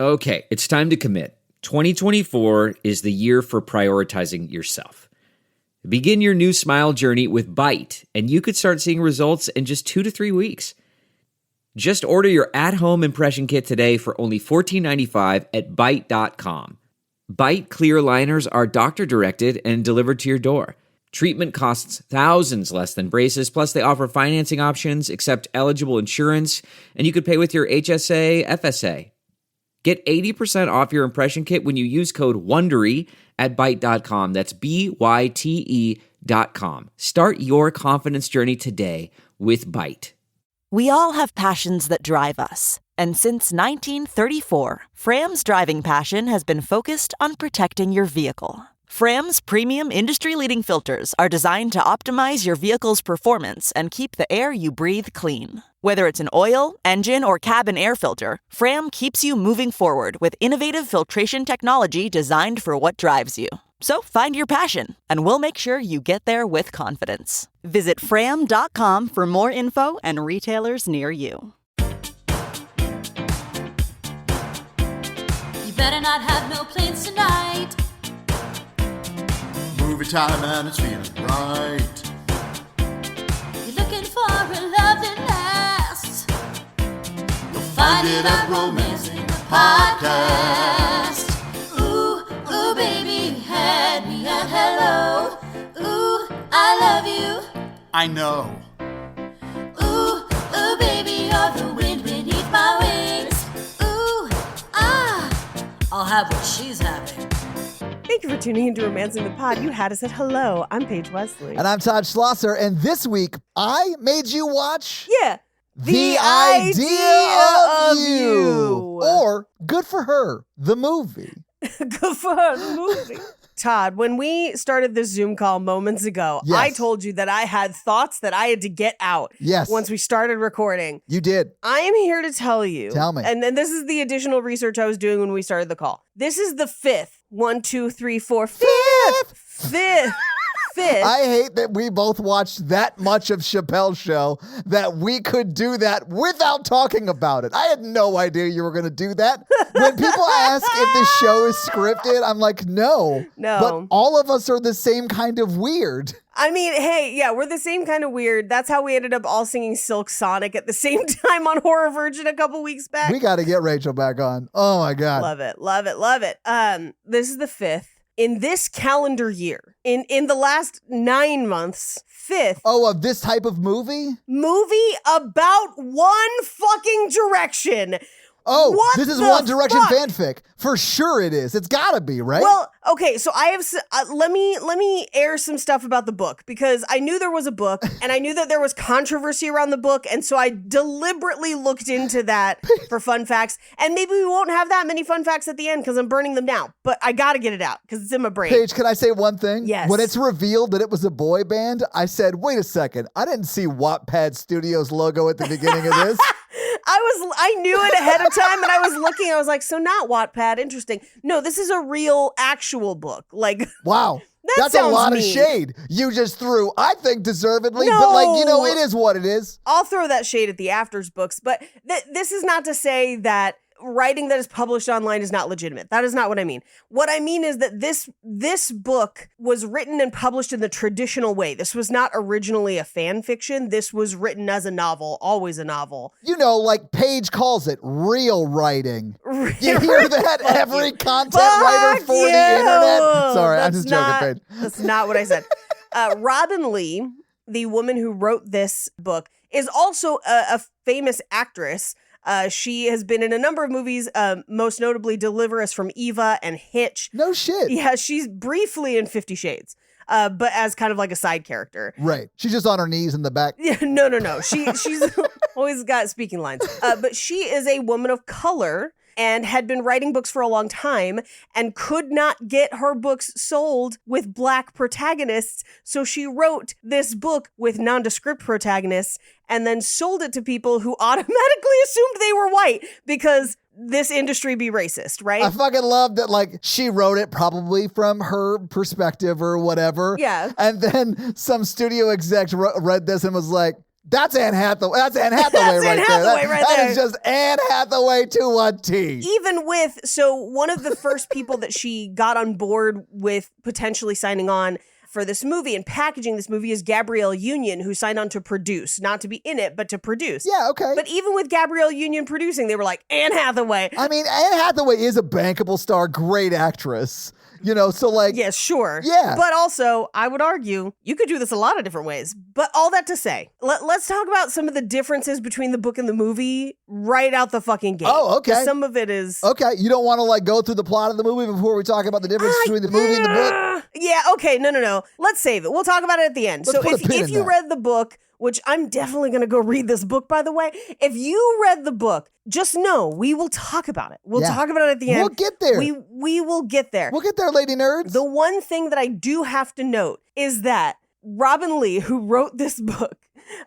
Okay, it's time to commit. 2024 is the year for prioritizing yourself. Begin your new smile journey with Byte, and you could start seeing results in just 2 to 3 weeks. Just order your at-home impression kit today for only $14.95 at Byte.com. Byte clear liners are doctor-directed and delivered to your door. Treatment costs thousands less than braces, plus they offer financing options, accept eligible insurance, and you could pay with your HSA, FSA. Get 80% off your impression kit when you use code WONDERY at Byte.com. That's BYTE.com. Start your confidence journey today with Byte. We all have passions that drive us. And since 1934, Fram's driving passion has been focused on protecting your vehicle. Fram's premium industry-leading filters are designed to optimize your vehicle's performance and keep the air you breathe clean. Whether it's an oil, engine, or cabin air filter, Fram keeps you moving forward with innovative filtration technology designed for what drives you. So find your passion, and we'll make sure you get there with confidence. Visit Fram.com for more info and retailers near you. You better not have no plans tonight. Movie time and it's feeling right. You're looking for a love that lasts. You'll find it at Romancing the Podcast. Ooh, ooh, baby, you had me at hello. Ooh, I love you. I know. Ooh, ooh, baby, you're the wind beneath my wings. Ooh, ah, I'll have what she's having. Thank you for tuning in to Romancing the Pod. You had us at hello. I'm Paige Wesley. And I'm Todd Schlosser. And this week, I made you watch The Idea of You. Or Good for Her, the movie. Good for her, the movie. Todd, when we started this Zoom call moments ago, Yes. I told you that I had thoughts that I had to get out Yes. once we started recording. You did. I am here to tell you. Tell me. And then this is the additional research I was doing when we started the call. This is the fifth. 1, 2, 3, 4, fifth. I hate that we both watched that much of Chappelle's show that we could do that without talking about it. I had no idea you were going to do that. When people ask if the show is scripted, I'm like, no. But all of us are the same kind of weird. I mean, hey, yeah, we're the same kind of weird. That's how we ended up all singing Silk Sonic at the same time on Horror Virgin a couple weeks back. We got to get Rachel back on. Oh, my God. Love it, love it, love it. This is the fifth. In this calendar year, in the last 9 months, fifth. Oh, of this type of movie? Movie about One Fucking Direction. Oh, What this is the One Direction fuck? fanfic. For sure it is. It's gotta be, right? Well, okay, so I have let me air some stuff about the book because I knew there was a book and I knew that there was controversy around the book, and so I deliberately looked into that for fun facts. And maybe we won't have that many fun facts at the end because I'm burning them now. But I gotta get it out because it's in my brain. Paige, can I say one thing? Yes. When it's revealed that it was a boy band, I said, wait a second, I didn't see Wattpad Studios logo at the beginning of this. I knew it ahead of time and I was looking, I was like, so not Wattpad, interesting. No, this is a real actual book. Like, wow. That That's a sounds lot of mean. shade. You just threw, I think deservedly, No. but like, you know, it is what it is. I'll throw that shade at the Afters books, but this is not to say that writing that is published online is not legitimate. That is not what I mean. What I mean is that this book was written and published in the traditional way. This was not originally a fan fiction. This was written as a novel, always a novel. You know, like Paige calls it, real writing. You hear that? Every content writer for the internet. Sorry, I'm just joking, Paige. That's not what I said. Robin Lee, the woman who wrote this book, is also a famous actress. She has been in a number of movies, most notably Deliver Us from Eva and Hitch. No shit. Yeah, she's briefly in 50 Shades, but as kind of like a side character. Right. She's just on her knees in the back. Yeah, no. She's always got speaking lines. But she is a woman of color and had been writing books for a long time and could not get her books sold with Black protagonists. So she wrote this book with nondescript protagonists and then sold it to people who automatically assumed they were white because this industry be racist, right? I fucking love that, like, she wrote it probably from her perspective or whatever. Yeah. And then some studio exec read this and was like, That's Anne Hathaway. That's Anne Hathaway That's right Anne there. Hathaway right That there. is just Anne Hathaway to a T. Even with, so one of the first people that she got on board with potentially signing on for this movie and packaging this movie is Gabrielle Union, who signed on to produce, not to be in it, but to produce. Yeah, okay. But even with Gabrielle Union producing, they were like, Anne Hathaway. I mean, Anne Hathaway is a bankable star, great actress. You know, so like... Yes, sure. Yeah. But also, I would argue, you could do this a lot of different ways. But all that to say, let's talk about some of the differences between the book and the movie right out the fucking gate. Oh, okay. 'Cause some of it is... Okay, you don't want to like go through the plot of the movie before we talk about the difference between the movie and the book? Yeah, okay, no. Let's save it. We'll talk about it at the end. Let's So put a pin if in you that. read the book, which I'm definitely going to go read this book, by the way. If you read the book, just know we will talk about it. We'll Yeah. talk about it at the end. We'll get there. We will get there. We'll get there, lady nerds. The one thing that I do have to note is that Robin Lee, who wrote this book,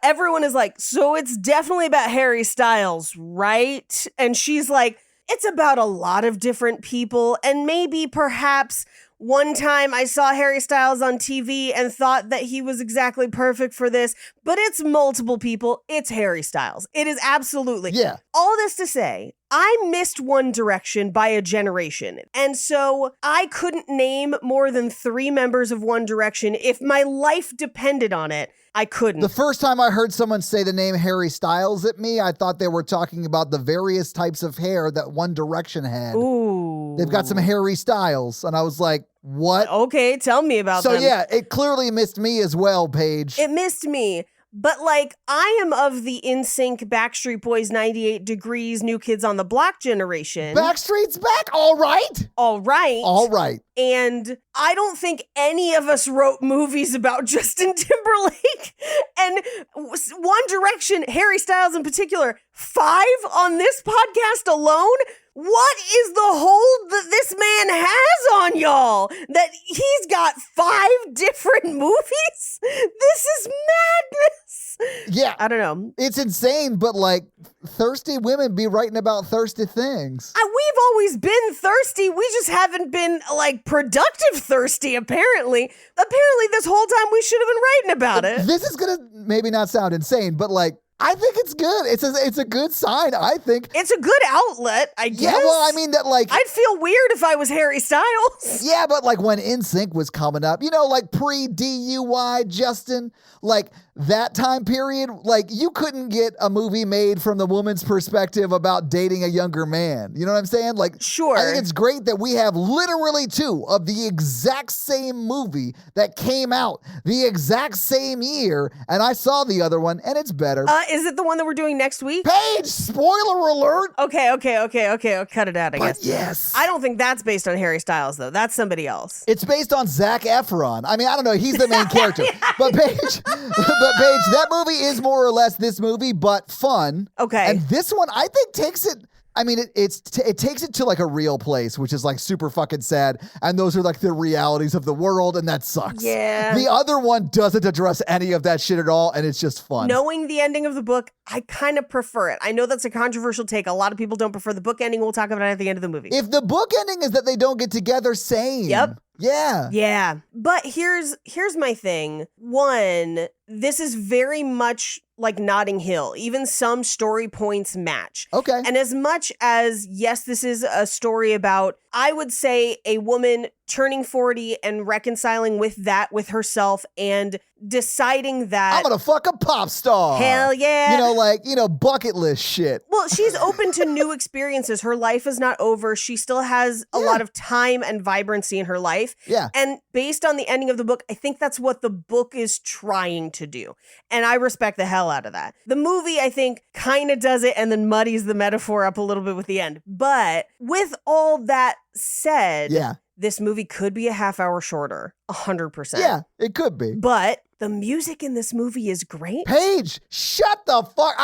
everyone is like, so it's definitely about Harry Styles, right? And she's like, it's about a lot of different people. And maybe perhaps one time I saw Harry Styles on TV and thought that he was exactly perfect for this, but it's multiple people. It's Harry Styles. It is absolutely. Yeah. All this to say, I missed One Direction by a generation. And so I couldn't name more than 3 members of One Direction. If my life depended on it, I couldn't. The first time I heard someone say the name Harry Styles at me, I thought they were talking about the various types of hair that One Direction had. Ooh. They've got some Harry Styles. And I was like, what? Okay, tell me about So them. yeah, it clearly missed me as well, Paige. It missed me. But like, I am of the NSYNC, Backstreet Boys, 98 Degrees, New Kids on the Block generation. Backstreet's back, all right. All right. All right. And I don't think any of us wrote movies about Justin Timberlake. And One Direction, Harry Styles in particular, 5 on this podcast alone. What is the hold that this man has on y'all? That he's got 5 different movies? This is madness. Yeah. I don't know. It's insane, but like thirsty women be writing about thirsty things. We've always been thirsty. We just haven't been like productive thirsty, apparently. Apparently this whole time we should have been writing about it. This is gonna maybe not sound insane, but like I think it's good. It's a good sign, I think. It's a good outlet, I guess. Yeah, well, I mean that like I'd feel weird if I was Harry Styles. yeah, but like when NSYNC was coming up, you know, like pre-DUI Justin, like that time period, like you couldn't get a movie made from the woman's perspective about dating a younger man. You know what I'm saying? Like, Sure. I think it's great that we have literally 2 of the exact same movie that came out the exact same year, and I saw the other one, and it's better. Is it the one that we're doing next week? Paige, spoiler alert. Okay. I'll cut it out, I But guess. yes. I don't think that's based on Harry Styles, though. That's somebody else. It's based on Zac Efron. I mean, I don't know. He's the main character. But Paige, that movie is more or less this movie, but fun. Okay. And this one, I think, takes it. I mean, it takes it to like a real place, which is like super fucking sad. And those are like the realities of the world, and that sucks. Yeah. The other one doesn't address any of that shit at all, and it's just fun. Knowing the ending of the book, I kind of prefer it. I know that's a controversial take. A lot of people don't prefer the book ending. We'll talk about it at the end of the movie. If the book ending is that they don't get together, same. Yep. Yeah. Yeah. But here's my thing. One, this is very much like Notting Hill. Even some story points match. Okay. And as much as, yes, this is a story about, I would say, a woman turning 40 and reconciling with that with herself and deciding that I'm gonna fuck a pop star. hell yeah. Bucket list shit. Well, she's open to new experiences. Her life is not over. She still has a lot of time and vibrancy in her life. Yeah. And based on the ending of the book, I think that's what the book is trying to do. And I respect the hell out of that. The movie, I think, kind of does it and then muddies the metaphor up a little bit with the end. But with all that said, Yeah. this movie could be a half hour shorter, 100%. Yeah, it could be. But the music in this movie is great. Paige, shut the fuck.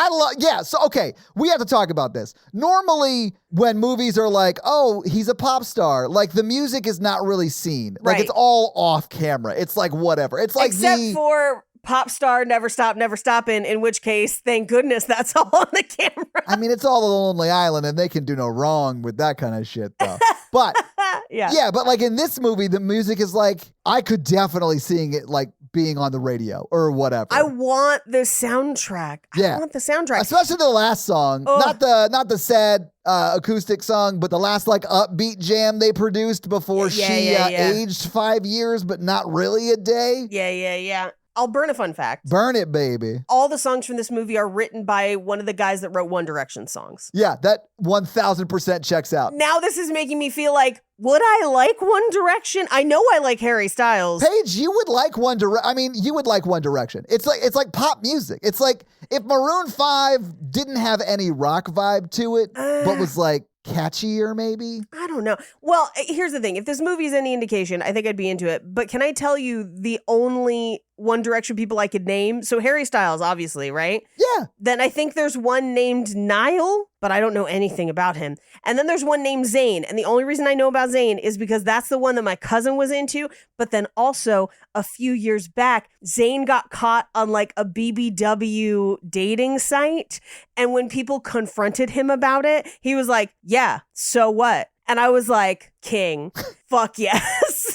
Okay, we have to talk about this. Normally, when movies are like, oh, he's a pop star, like the music is not really seen. Like Right. it's all off camera. It's like whatever. It's like Except for Pop Star, Never Stop, Never Stoppin', in which case, thank goodness that's all on the camera. I mean, it's all a Lonely Island and they can do no wrong with that kind of shit though. But Yeah. yeah, but like in this movie, the music is like, I could definitely seeing it like being on the radio or whatever. I want the soundtrack. Yeah. I want the soundtrack. Especially the last song, not the sad acoustic song, but the last like upbeat jam they produced before she aged 5 years, but not really a day. Yeah. I'll burn a fun fact. Burn it, baby. All the songs from this movie are written by one of the guys that wrote One Direction songs. Yeah, that 1000% checks out. Now this is making me feel like, would I like One Direction? I know I like Harry Styles. Paige, you would like One Direction. I mean, you would like One Direction. It's like pop music. It's like if Maroon 5 didn't have any rock vibe to it, but was like catchier maybe? I don't know. Well, here's the thing. If this movie is any indication, I think I'd be into it. But can I tell you the only One Direction people I could name? So Harry Styles, obviously, right? Yeah. Then I think there's one named Niall, but I don't know anything about him. And then there's one named Zayn. And the only reason I know about Zayn is because that's the one that my cousin was into. But then also a few years back, Zayn got caught on like a BBW dating site. And when people confronted him about it, he was like, yeah, so what? And I was like, king, fuck yes.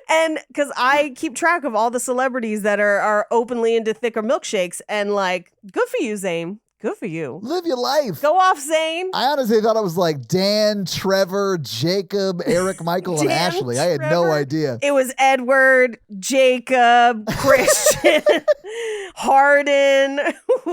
And because I keep track of all the celebrities that are openly into thicker milkshakes, and like, good for you, Zayn. Good for you. Live your life. Go off, Zayn. I honestly thought it was like Dan, Trevor, Jacob, Eric, Michael, and Dan, Ashley. I had no Trevor. idea. It was Edward, Jacob, Christian, Harden,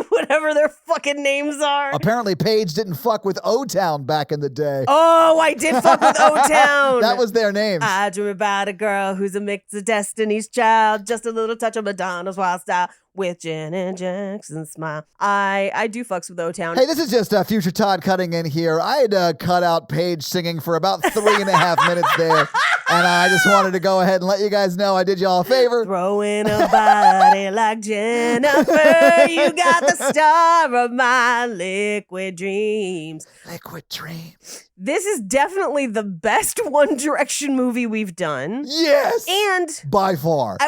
whatever their fucking names are. Apparently, Paige didn't fuck with O-Town back in the day. Oh, I did fuck with O-Town. That was their names. I dream about a girl who's a mix of Destiny's Child, just a little touch of Madonna's wild style with Janet Jackson's smile. I do fucks with O-Town. Hey, this is just Future Todd cutting in here. I had cut out Paige singing for about 3.5 minutes there, and I just wanted to go ahead and let you guys know I did y'all a favor. Throwing a body like Jennifer, you got the star of my liquid dreams. Liquid dreams. This is definitely the best One Direction movie we've done. Yes. And by far.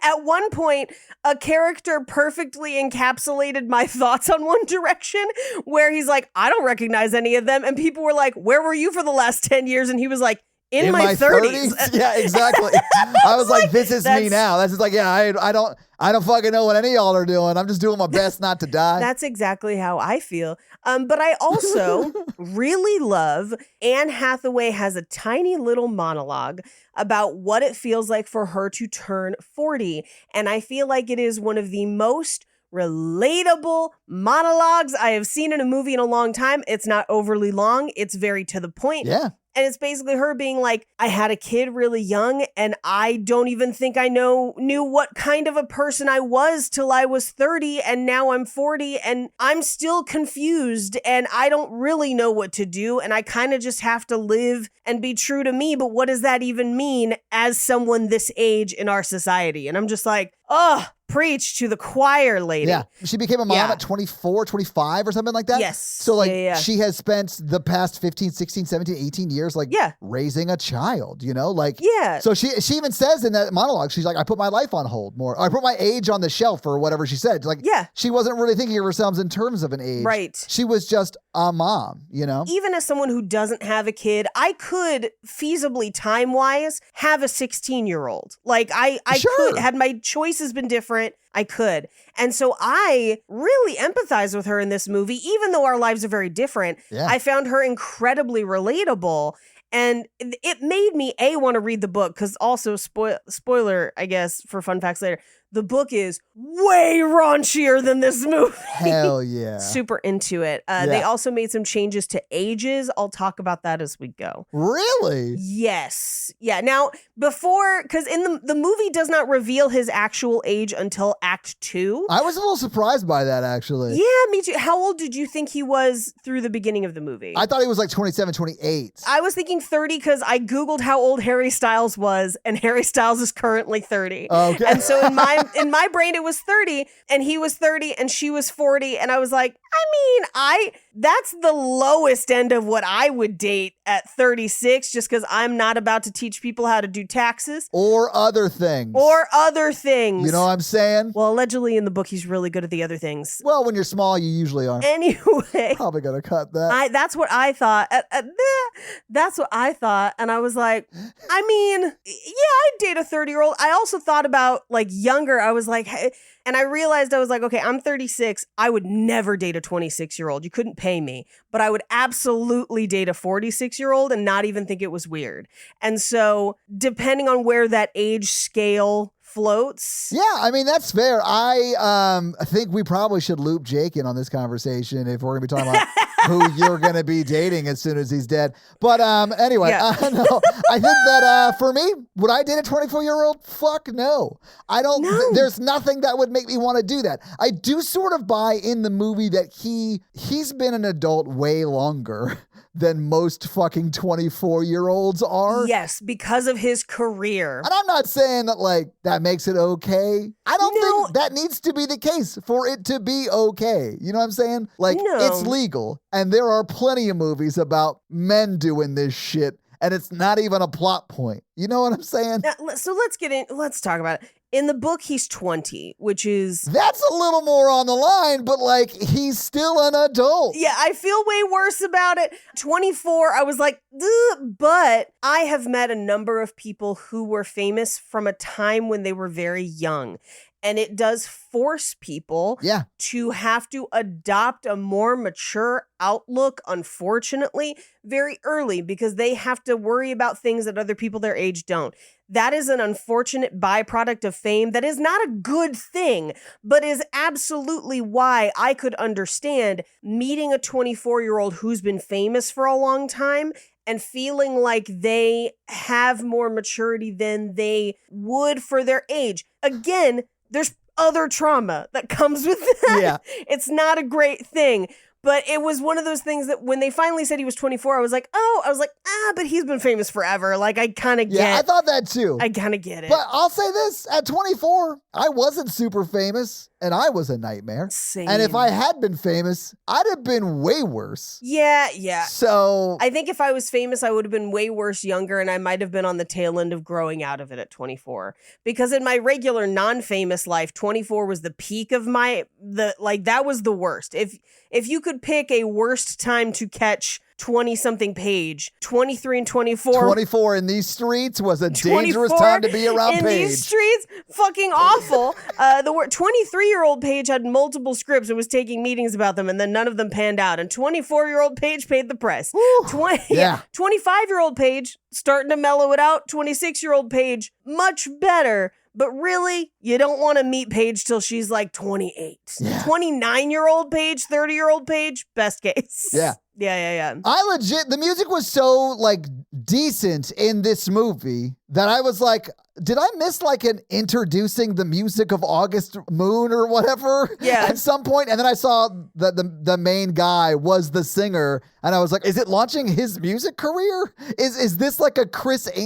at one point, a character perfectly encapsulated my thoughts on One Direction, where he's like, I don't recognize any of them. And people were like, where were you for the last 10 years? And he was like, in my 30s. Yeah, exactly. I was like, this is me now. That's just like, yeah, I don't fucking know what any of y'all are doing. I'm just doing my best not to die. That's exactly how I feel. But I also really love Anne Hathaway has a tiny little monologue about what it feels like for her to turn 40. And I feel like it is one of the most relatable monologues I have seen in a movie in a long time. It's not overly long. It's very to the point. Yeah. And it's basically her being like, I had a kid really young and I don't even think I knew what kind of a person I was till I was 30, and now I'm 40 and I'm still confused and I don't really know what to do, and I kind of just have to live and be true to me. But what does that even mean as someone this age in our society? And I'm just like, oh, preach to the choir, lady. Yeah. She became a mom at 24, 25 or something like that. Yes. So like she has spent the past 15, 16, 17, 18 years like raising a child, you know? Like So she even says in that monologue, she's like, I put my life on hold more. I put my age on the shelf or whatever she said. Like she wasn't really thinking of herself in terms of an age. Right. She was just a mom, you know? Even as someone who doesn't have a kid, I could feasibly time-wise have a 16-year-old. Like I could, had my choices been different, I could. And so I really empathize with her in this movie, even though our lives are very different. Yeah. I found her incredibly relatable. And it made me, want to read the book, because also, spoiler, I guess, for fun facts later, the book is way raunchier than this movie. Hell yeah. Super into it. They also made some changes to ages. I'll talk about that as we go. Really? Yes. Yeah. Now, before, because in the movie does not reveal his actual age until Act 2. I was a little surprised by that, actually. Yeah, me too. How old did you think he was through the beginning of the movie? I thought he was like 27, 28. I was thinking 30 because I Googled how old Harry Styles was, and Harry Styles is currently 30. Okay. And so in my brain, it was 30, and he was 30, and she was 40. And I was like, that's the lowest end of what I would date at 36, just because I'm not about to teach people how to do taxes. Or other things. You know what I'm saying? Well, allegedly in the book, he's really good at the other things. Well, when you're small, you usually are. Anyway. Probably gonna cut that. That's what I thought. That's what what I thought. And I was like, I mean, yeah, I'd date a 30-year-old. I also thought about like younger. I was like, hey, and I realized I was like, okay, I'm 36. I would never date a 26-year-old. You couldn't pay me, but I would absolutely date a 46-year-old and not even think it was weird. And so depending on where that age scale floats. Yeah, I mean, that's fair. I think we probably should loop Jake in on this conversation if we're going to be talking about who you're going to be dating as soon as he's dead. But anyway, Yeah. no, I think that for me, would I date a 24-year-old? Fuck no. I don't. No. There's nothing that would make me want to do that. I do sort of buy in the movie that he's been an adult way longer than most fucking 24-year-olds are. Yes, because of his career. And I'm not saying that like that makes it okay. I don't think that needs to be the case for it to be okay. You know what I'm saying? Like No. it's legal and there are plenty of movies about men doing this shit and it's not even a plot point. You know what I'm saying? Now, so let's talk about it. In the book, he's 20, which is... That's a little more on the line, but like he's still an adult. Yeah, I feel way worse about it. 24, I was like, ugh, but I have met a number of people who were famous from a time when they were very young. And it does force people to have to adopt a more mature outlook, unfortunately, very early because they have to worry about things that other people their age don't. That is an unfortunate byproduct of fame. That is not a good thing, but is absolutely why I could understand meeting a 24-year-old who's been famous for a long time and feeling like they have more maturity than they would for their age. Again, there's other trauma that comes with that. Yeah. It's not a great thing. But it was one of those things that when they finally said he was 24, I was like, but he's been famous forever. Like, I kind of get it. Yeah, I thought that too. I kind of get it. But I'll say this, at 24, I wasn't super famous and I was a nightmare. Same. And if I had been famous, I'd have been way worse. Yeah. So I think if I was famous, I would have been way worse younger, and I might have been on the tail end of growing out of it at 24. Because in my regular non-famous life, 24 was the peak of that was the worst. If you could pick a worst time to catch 20-something Paige, 23 and 24. 24 in these streets was a dangerous time to be around in Paige. these streets, fucking awful. The 23-year-old Paige had multiple scripts and was taking meetings about them, and then none of them panned out. And 24-year-old Paige paid the price. 25-year-old Paige starting to mellow it out. 26-year-old Paige, much better. But really, you don't want to meet Paige till she's like 28. Yeah. 29-year-old Paige, 30-year-old Paige, best case. Yeah. Yeah. The music was so like decent in this movie that I was like, did I miss like an introducing the music of August Moon or whatever at some point? And then I saw that the main guy was the singer and I was like, is it launching his music career? Is this like a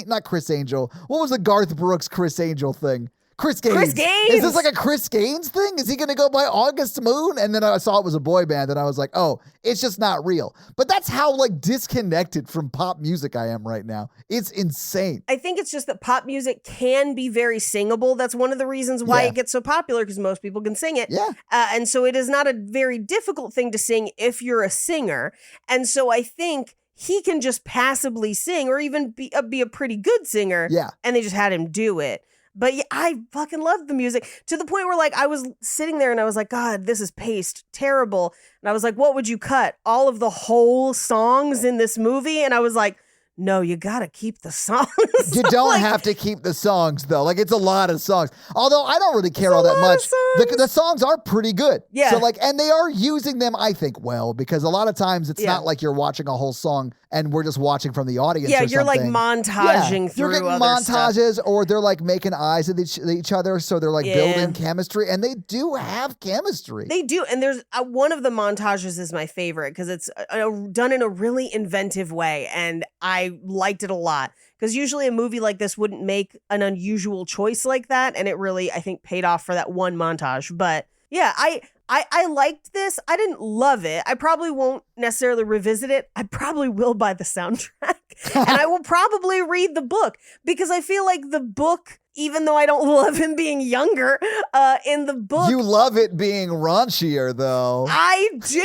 not Chris Angel? What was the Garth Brooks Chris Angel thing? Chris Gaines. Is this like a Chris Gaines thing? Is he going to go by August Moon? And then I saw it was a boy band and I was like, oh, it's just not real. But that's how like disconnected from pop music I am right now. It's insane. I think it's just that pop music can be very singable. That's one of the reasons why it gets so popular, because most people can sing it. Yeah. And so it is not a very difficult thing to sing if you're a singer. And so I think he can just passably sing or even be a pretty good singer. Yeah. And they just had him do it. But yeah, I fucking loved the music to the point where like I was sitting there and I was like, God, this is paced terrible. And I was like, what would you cut? All of the whole songs in this movie? And I was like, no, you gotta keep the songs. You don't have to keep the songs though. Like it's a lot of songs. Although I don't really care all that much. The songs are pretty good. Yeah. So like, and they are using them, I think, well, because a lot of times it's not like you're watching a whole song and we're just watching from the audience. Yeah, or you're like something. montaging through You're getting other montages stuff. or they're like making eyes at each other. So they're like building chemistry and they do have chemistry. They do. And there's one of the montages is my favorite because it's done in a really inventive way. And I liked it a lot because usually a movie like this wouldn't make an unusual choice like that. And it really, I think, paid off for that one montage. But yeah, I liked this. I didn't love it. I probably won't necessarily revisit it. I probably will buy the soundtrack and I will probably read the book because I feel like the book even though I don't love him being younger in the book. You love it being raunchier, though. I do.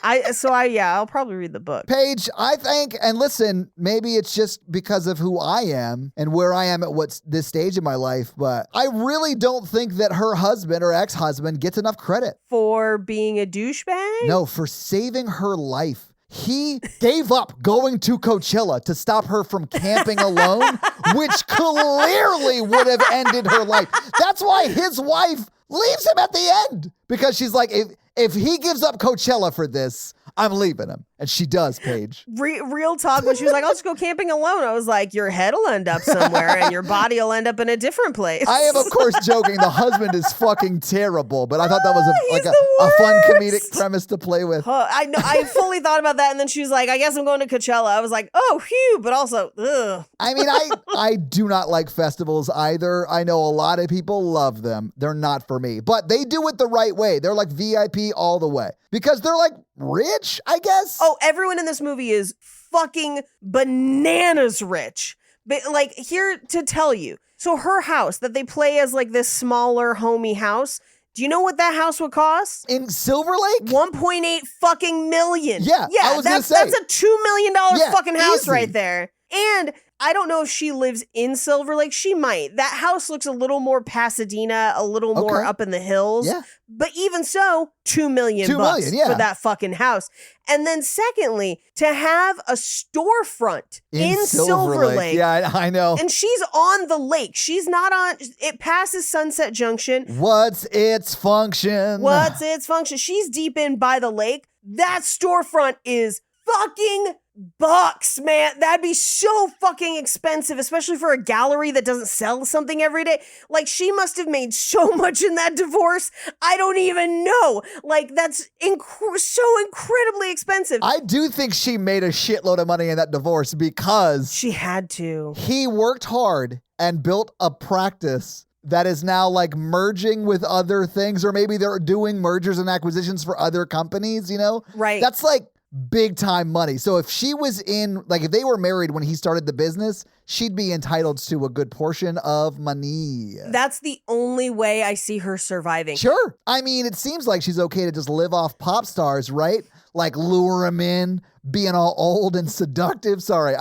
I'll probably read the book. Paige, I think, and listen, maybe it's just because of who I am and where I am at this stage in my life, but I really don't think that her husband or ex-husband gets enough credit. For being a douchebag? No, for saving her life. He gave up going to Coachella to stop her from camping alone, which clearly would have ended her life. That's why his wife leaves him at the end, because she's like, if he gives up Coachella for this, I'm leaving him. And she does, Paige. Real talk, when she was like, I'll just go camping alone, I was like, your head will end up somewhere and your body will end up in a different place. I am, of course, joking. The husband is fucking terrible, but I thought that was a fun comedic premise to play with. I know. I fully thought about that, and then she was like, I guess I'm going to Coachella. I was like, oh, phew, but also, ugh. I mean, I do not like festivals either. I know a lot of people love them. They're not for me, but they do it the right way. They're like VIP all the way because they're like rich, I guess. Oh, everyone in this movie is fucking bananas rich. But like, here to tell you. So her house that they play as like this smaller homey house. Do you know what that house would cost? In Silver Lake? 1.8 fucking million. Yeah, I was gonna say. That's a $2 million fucking house easy. right there. And I don't know if she lives in Silver Lake. She might. That house looks a little more Pasadena, a little more up in the hills. Yeah. But even so, $2 million bucks for that fucking house. And then secondly, to have a storefront in Silver Lake. Yeah, I know. And she's on the lake. She's not on, it passes Sunset Junction. What's its function? She's deep in by the lake. That storefront is fucking bucks, man. That'd be so fucking expensive, especially for a gallery that doesn't sell something every day. Like, she must have made so much in that divorce. I don't even know. Like, that's so incredibly expensive. I do think she made a shitload of money in that divorce because she had to. He worked hard and built a practice that is now like merging with other things, or maybe they're doing mergers and acquisitions for other companies, you know? Right. That's like big time money. So if she was if they were married when he started the business, she'd be entitled to a good portion of money. That's the only way I see her surviving. Sure. I mean, it seems like she's okay to just live off pop stars, right? Like lure him in, being all old and seductive. Sorry.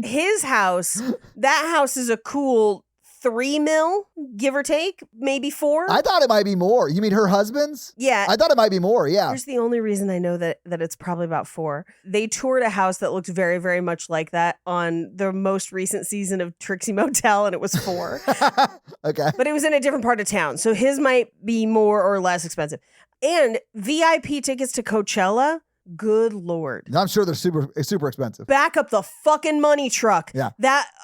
His house, that house is a cool $3 million, give or take, maybe $4 million. I thought it might be more. You mean her husband's? Yeah. I thought it might be more, yeah. Here's the only reason I know that it's probably about $4 million. They toured a house that looked very, very much like that on the most recent season of Trixie Motel, and it was $4 million. Okay. But it was in a different part of town, so his might be more or less expensive. And VIP tickets to Coachella, good Lord. I'm sure they're super expensive. Back up the fucking money truck. Yeah.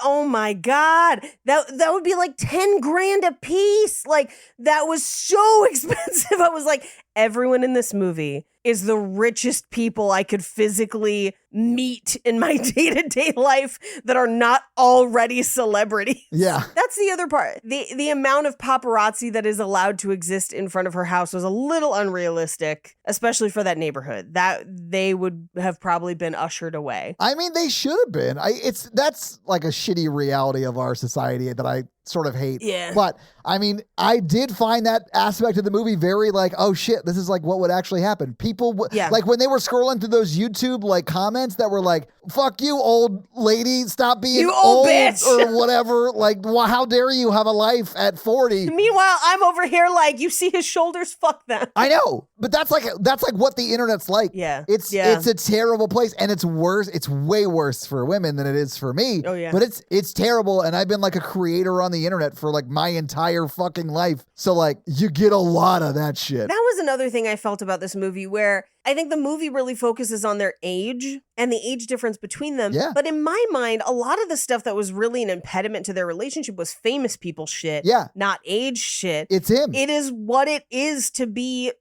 Oh my God. That would be like 10 grand a piece. Like, that was so expensive. I was like, everyone in this movie is the richest people I could physically meet in my day-to-day life that are not already celebrities. Yeah. That's the other part. The amount of paparazzi that is allowed to exist in front of her house was a little unrealistic, especially for that neighborhood. That they would have probably been ushered away. I mean, they should have been. That's like a shitty reality of our society that I sort of hate. Yeah. But I mean, I did find that aspect of the movie very like, oh shit, this is like what would actually happen. People, like when they were scrolling through those YouTube like comments that were like, fuck you, old lady, stop being you old bitch or whatever. Like, how dare you have a life at 40? Meanwhile, I'm over here like, you see his shoulders, fuck them. I know, but that's like what the internet's like. Yeah. It's a terrible place, and it's worse. It's way worse for women than it is for me. Oh yeah. But it's terrible, and I've been like a creator on the internet for like my entire fucking life. So like, you get a lot of that shit. That was another thing I felt about this movie, where I think the movie really focuses on their age and the age difference between them. Yeah. But in my mind, a lot of the stuff that was really an impediment to their relationship was famous people shit. Yeah. Not age shit. It's him. It is what it is to be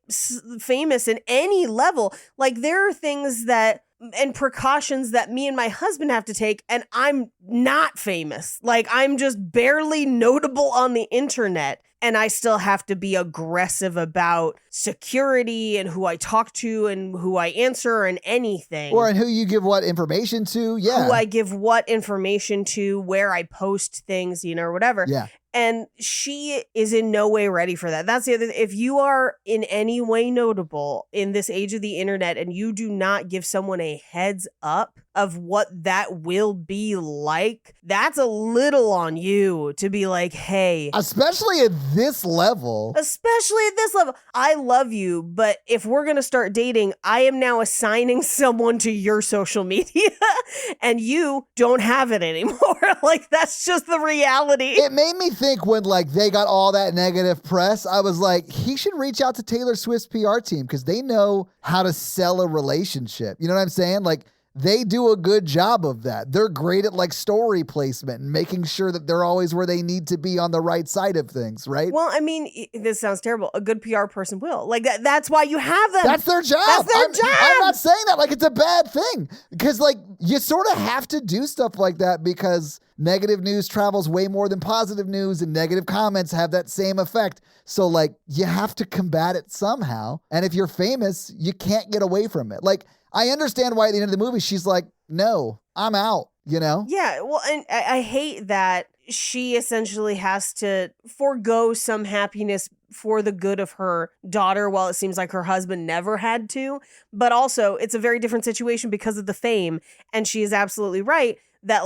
famous in any level. Like, there are things and precautions that me and my husband have to take, and I'm not famous. Like, I'm just barely notable on the internet. and I still have to be aggressive about security and who I talk to and who I answer and anything. Or and who you give what information to. Yeah. Who I give what information to, where I post things, or whatever. Yeah. And she is in no way ready for that. That's the other. If you are in any way notable in this age of the internet and you do not give someone a heads up of what that will be like, that's a little on you to be like, hey. Especially at this level. I love you, but if we're going to start dating, I am now assigning someone to your social media and you don't have it anymore. Like, that's just the reality. It made me think when they got all that negative press, I was like, he should reach out to Taylor Swift's PR team because they know how to sell a relationship. You know what I'm saying? They do a good job of that. They're great at story placement and making sure that they're always where they need to be on the right side of things, right? Well, I mean, this sounds terrible. A good PR person will. That's why you have them. That's their job. I'm not saying that it's a bad thing because you sort of have to do stuff like that because negative news travels way more than positive news and negative comments have that same effect. So you have to combat it somehow. And if you're famous, you can't get away from it. I understand why at the end of the movie, she's like, no, I'm out, Yeah, well, and I hate that she essentially has to forego some happiness for the good of her daughter while it seems like her husband never had to. But also, it's a very different situation because of the fame. And she is absolutely right that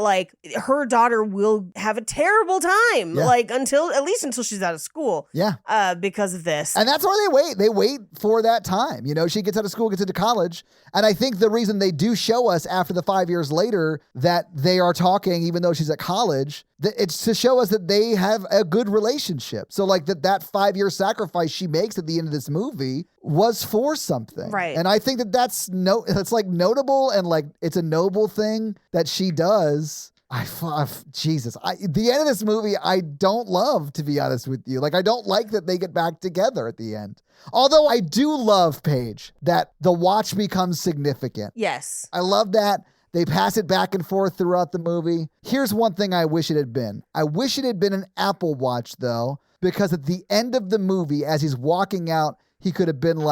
her daughter will have a terrible time, at least until she's out of school. Yeah. Because of this. And that's why they wait. They wait for that time. She gets out of school, gets into college. And I think the reason they do show us after the 5 years later that they are talking, even though she's at college, it's to show us that they have a good relationship. So that 5 year sacrifice she makes at the end of this movie was for something. Right. And I think that's notable and it's a noble thing that she does. The end of this movie, I don't love, to be honest with you. I don't like that they get back together at the end. Although I do love, Paige, that the watch becomes significant. Yes. I love that. They pass it back and forth throughout the movie. Here's one thing I wish it had been. I wish it had been an Apple Watch, though, because at the end of the movie, as he's walking out, he could have been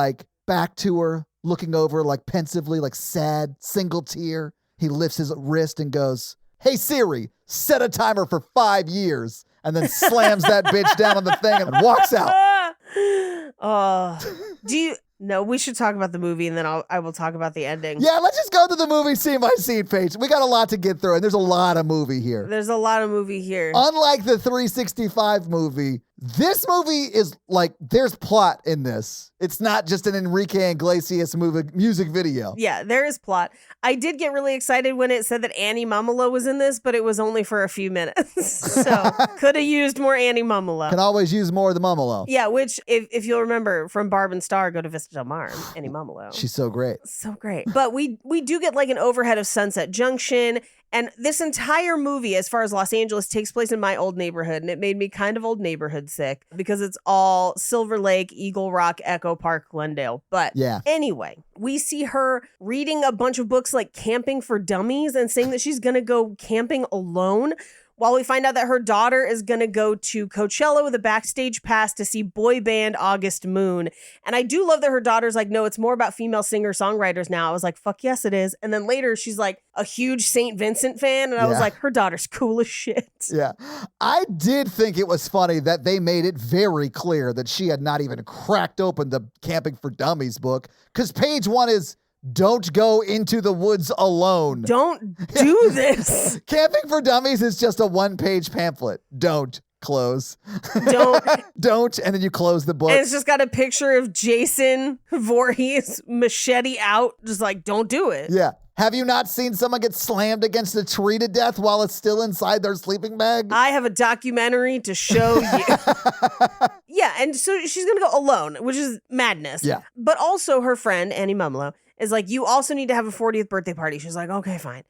back to her, looking over pensively, sad, single tear. He lifts his wrist and goes, "Hey Siri, set a timer for 5 years," and then slams that bitch down on the thing and walks out. No, we should talk about the movie and then I will talk about the ending. Yeah, let's just go to the movie scene by scene, Paige. We got a lot to get through, and there's a lot of movie here. Unlike the 365 movie, this movie is there's plot in this. It's not just an Enrique Iglesias music video. Yeah, there is plot. I did get really excited when it said that Annie Mumolo was in this, but it was only for a few minutes. So could have used more Annie Mumolo. Can always use more of the Mumolo. Yeah, which if you'll remember from Barb and Star, go to Vista Del Mar, Annie Mumolo. She's so great. So great. But we do get an overhead of Sunset Junction. And this entire movie, as far as Los Angeles, takes place in my old neighborhood. And it made me kind of old neighborhood sick because it's all Silver Lake, Eagle Rock, Echo Park, Glendale. But anyway, we see her reading a bunch of books like Camping for Dummies and saying that she's going to go camping alone. While we find out that her daughter is going to go to Coachella with a backstage pass to see boy band August Moon. And I do love that her daughter's no, it's more about female singer-songwriters now. I was like, fuck yes, it is. And then later she's a huge St. Vincent fan. And I was like, her daughter's cool as shit. Yeah. I did think it was funny that they made it very clear that she had not even cracked open the Camping for Dummies book. Because page 1 is, don't go into the woods alone. Don't do this. Camping for Dummies is just a 1-page pamphlet. Don't close. Don't. And then you close the book. And it's just got a picture of Jason Voorhees machete out. Just don't do it. Yeah. Have you not seen someone get slammed against a tree to death while it's still inside their sleeping bag? I have a documentary to show you. Yeah. And so she's going to go alone, which is madness. Yeah. But also her friend, Annie Mumolo, is you also need to have a 40th birthday party. She's like, okay, fine.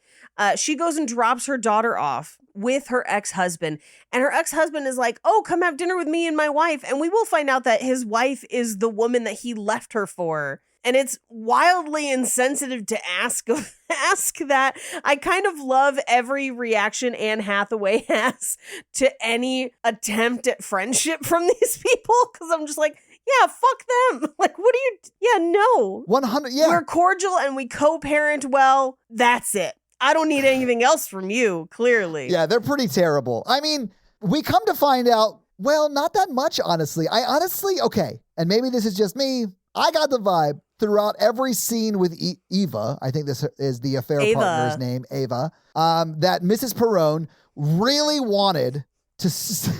She goes and drops her daughter off with her ex-husband. And her ex-husband is like, oh, come have dinner with me and my wife. And we will find out that his wife is the woman that he left her for And it's wildly insensitive to ask that. I kind of love every reaction Anne Hathaway has to any attempt at friendship from these people, because I'm just like, yeah, fuck them. Like, what do you... Yeah, no. 100, yeah. We're cordial and we co-parent well. That's it. I don't need anything else from you, clearly. Yeah, they're pretty terrible. I mean, we come to find out, well, not that much, honestly. Okay, and maybe this is just me. I got the vibe throughout every scene with Eva, I think this is the affair partner's name, Ava, that Mrs. Perrone really wanted to...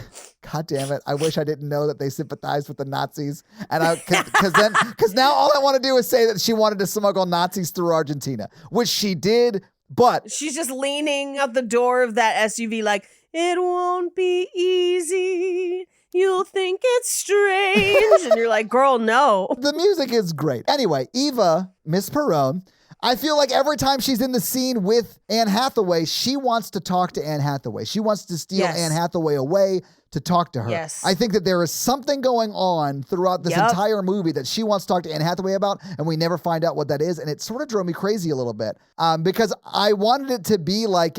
God damn it. I wish I didn't know that they sympathized with the Nazis. And because now all I want to do is say that she wanted to smuggle Nazis through Argentina, which she did, but... She's just leaning out the door of that SUV like, it won't be easy. You'll think it's strange. And you're like, girl, no. The music is great. Anyway, Eva, Miss Perrone, I feel like every time she's in the scene with Anne Hathaway, she wants to talk to Anne Hathaway. She wants to steal Anne Hathaway away to talk to her. Yes. I think that there is something going on throughout this entire movie that she wants to talk to Anne Hathaway about, and we never find out what that is. And it sort of drove me crazy a little bit because I wanted it to be like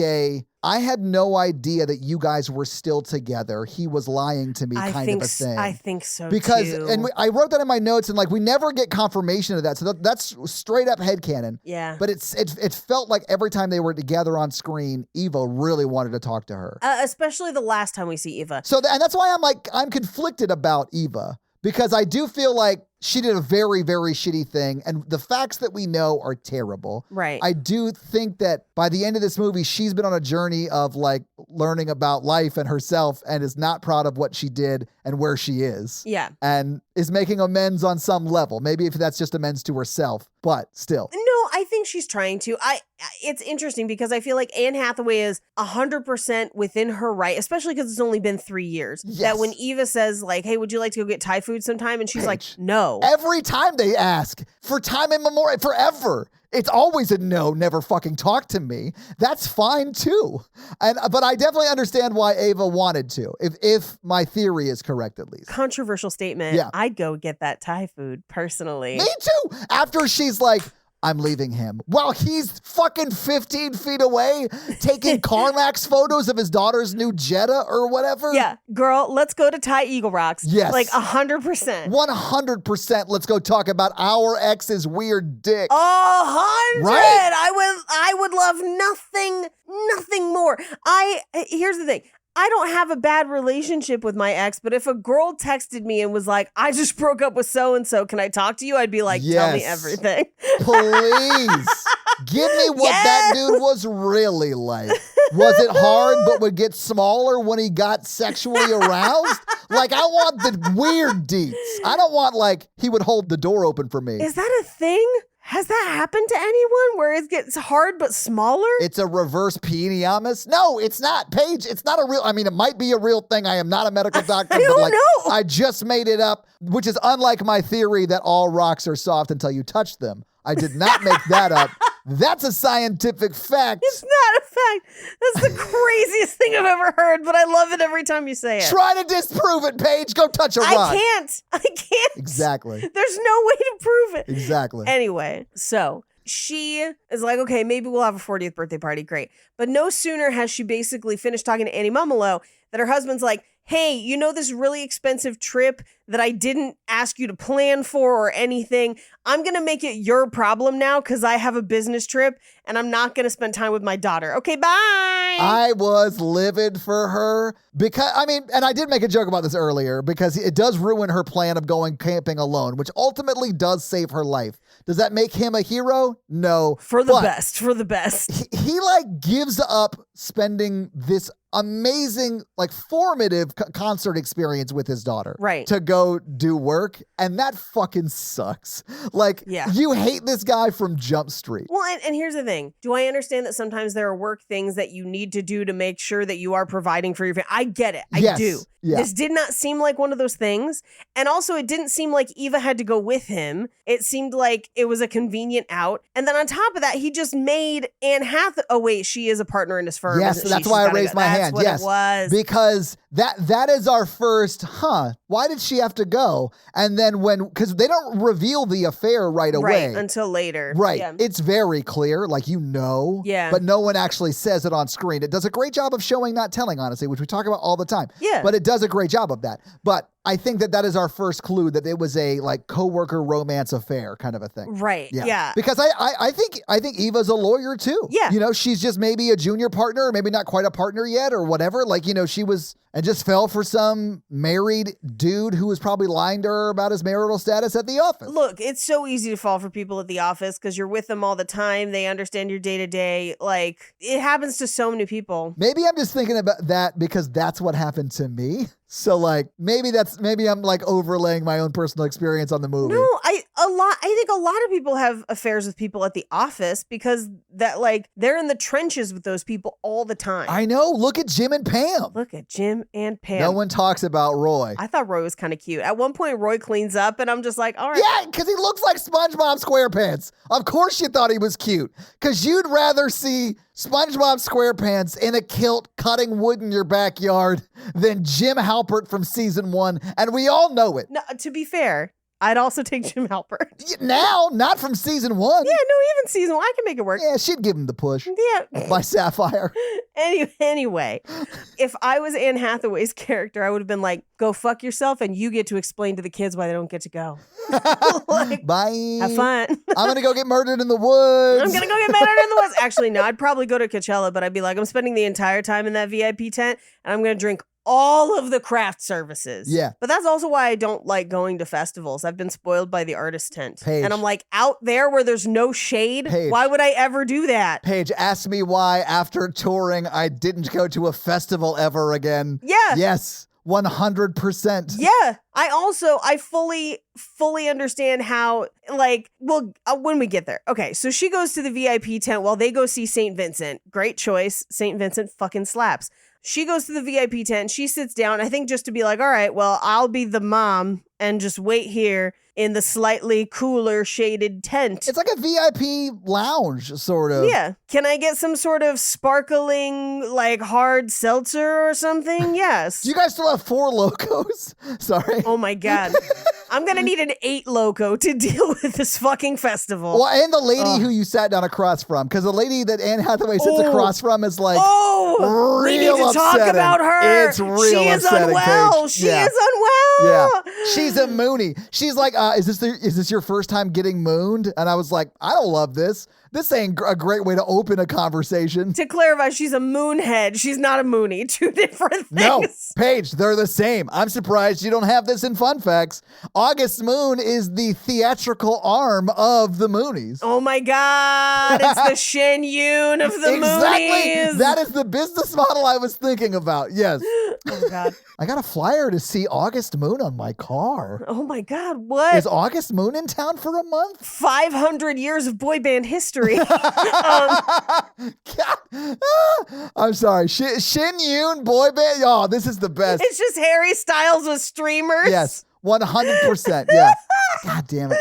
I had no idea that you guys were still together. He was lying to me kind of a thing. I think so, because, too. And I wrote that in my notes, and like we never get confirmation of that. So that's straight up headcanon. Yeah. But it felt like every time they were together on screen, Eva really wanted to talk to her. Especially the last time we see Eva. So and that's why I'm conflicted about Eva, because I do feel like she did a very, very shitty thing, and the facts that we know are terrible. Right. I do think that by the end of this movie, she's been on a journey of like learning about life and herself, and is not proud of what she did and where she is. Yeah. And is making amends on some level. Maybe if that's just amends to herself, but still. No, I think she's trying to. It's interesting because I feel like Anne Hathaway is 100% within her right, especially because it's only been 3 years. Yes. That when Eva says like, hey, would you like to go get Thai food sometime? And she's like, no. Every time they ask for time immemorial, forever. It's always a no, never fucking talk to me. That's fine too. But I definitely understand why Ava wanted to, if my theory is correct at least. Controversial statement. Yeah. I'd go get that Thai food personally. Me too. After she's like, I'm leaving him. While he's fucking 15 feet away taking CarMax photos of his daughter's new Jetta or whatever. Yeah. Girl, let's go to Thai Eagle Rocks. Yes. Like 100%. 100%. Let's go talk about our ex's weird dick. 100. Right? I would love nothing more. Here's the thing. I don't have a bad relationship with my ex, but if a girl texted me and was like, I just broke up with so-and-so, can I talk to you? I'd be like, tell me everything. Please. Give me what that dude was really like. Was it hard but would get smaller when he got sexually aroused? Like, I want the weird deets. I don't want, like, he would hold the door open for me. Is that a thing? Has that happened to anyone where it gets hard but smaller? It's a reverse pineamus? No, it's not, Paige. It's not a real, I mean, it might be a real thing. I am not a medical doctor. I don't know. I just made it up, which is unlike my theory that all rocks are soft until you touch them. I did not make that up. That's a scientific fact. It's not a fact. That's the craziest thing I've ever heard, but I love it every time you say it. Try to disprove it, Paige. Go touch a rock. I can't. Exactly. There's no way to prove it. Exactly. Anyway, so she is like, okay, maybe we'll have a 40th birthday party. Great. But no sooner has she basically finished talking to Annie Mumolo that her husband's like, hey, you know this really expensive trip that I didn't ask you to plan for or anything? I'm going to make it your problem now because I have a business trip and I'm not going to spend time with my daughter. Okay, bye. I was livid for her because, I mean, and I did make a joke about this earlier because it does ruin her plan of going camping alone, which ultimately does save her life. Does that make him a hero? No. For the best. He like gives up spending this amazing, like formative concert experience with his daughter. Right. To go do work. And that fucking sucks. Like, Yeah. You hate this guy from Jump Street. Well, and here's the thing. Do I understand that sometimes there are work things that you need to do to make sure that you are providing for your family? I get it. I do. Yeah. This did not seem like one of those things. And also, it didn't seem like Eva had to go with him. It seemed like it was a convenient out. And then on top of that, he just made Anne Hathaway. Oh, wait, she is a partner in his firm. Yes, isn't that's she? why She's I gotta raised go. my That's hand. what Yes, it was. because that is our first, why did she have to go? And then because they don't reveal the affair right away. Right, until later. Right. Yeah. It's very clear, like Yeah. but no one actually says it on screen. It does a great job of showing, not telling, honestly, which we talk about all the time. Yeah. But it does a great job of that. But I think that is our first clue that it was a like coworker romance affair kind of a thing. Right. Yeah. Because I think Eva's a lawyer too. Yeah. You know, she's just maybe a junior partner, or maybe not quite a partner yet or whatever. Like, you know, she was and just fell for some married dude who was probably lying to her about his marital status at the office. Look, it's so easy to fall for people at the office because you're with them all the time. They understand your day to day. Like, it happens to so many people. Maybe I'm just thinking about that because that's what happened to me. So like maybe I'm like overlaying my own personal experience on the movie. No, I think a lot of people have affairs with people at the office because that like they're in the trenches with those people all the time. I know. Look at Jim and Pam. Look at Jim and Pam. No one talks about Roy. I thought Roy was kind of cute. At one point, Roy cleans up, and I'm just like, all right. Yeah, because he looks like SpongeBob SquarePants. Of course you thought he was cute. Because you'd rather see SpongeBob SquarePants in a kilt cutting wood in your backyard than Jim Halpert from season 1. And we all know it. No, to be fair, I'd also take Jim Halpert. Now, not from season 1. Yeah, no, even season 1. I can make it work. Yeah, she'd give him the push. Yeah. By Sapphire. Anyway, if I was Anne Hathaway's character, I would have been like, go fuck yourself and you get to explain to the kids why they don't get to go. Like, bye. have fun. I'm going to go get murdered in the woods. I'm going to go get murdered in the woods. Actually, no, I'd probably go to Coachella, but I'd be like, I'm spending the entire time in that VIP tent and I'm going to drink all of the craft services. Yeah. But that's also why I don't like going to festivals. I've been spoiled by the artist tent. Paige. And I'm like, out there where there's no shade, Paige. why would I ever do that? Paige, ask me why after touring I didn't go to a festival ever again. Yeah. Yes, 100%. Yeah. I fully understand how, like, well, when we get there. Okay, so she goes to the VIP tent while they go see St. Vincent. Great choice. St. Vincent fucking slaps. She goes to the VIP tent. She sits down, I think just to be like, all right, well, I'll be the mom and just wait here in the slightly cooler shaded tent. It's like a VIP lounge, sort of. Yeah. Can I get some sort of sparkling, like, hard seltzer or something? Yes. Do you guys still have 4 locos? Sorry. Oh my God. I'm going to need an 8 loco to deal with this fucking festival. Well, and the lady who you sat down across from, because the lady that Anne Hathaway sits across from is like, we need to talk upsetting. about her. It's real She is upsetting, unwell. Paige. She Yeah. is unwell. Yeah, she's a Mooney. She's like, is this your first time getting mooned? And I was like, I don't love this. This ain't a great way to open a conversation. To clarify, she's a moonhead. She's not a Mooney. 2 different things. No, Paige, they're the same. I'm surprised you don't have this in Fun Facts. August Moon is the theatrical arm of the Moonies. Oh my God. It's the Shen Yun of the Exactly. Moonies. That is the business model I was thinking about. Yes. Oh God. I got a flyer to see August Moon on my car. Oh my God. What? Is August Moon in town for a month? 500 years of boy band history. I'm sorry. Shin Yoon boy band. Oh, this is the best. It's just Harry Styles with streamers. Yes, 100%. Yeah. God damn it.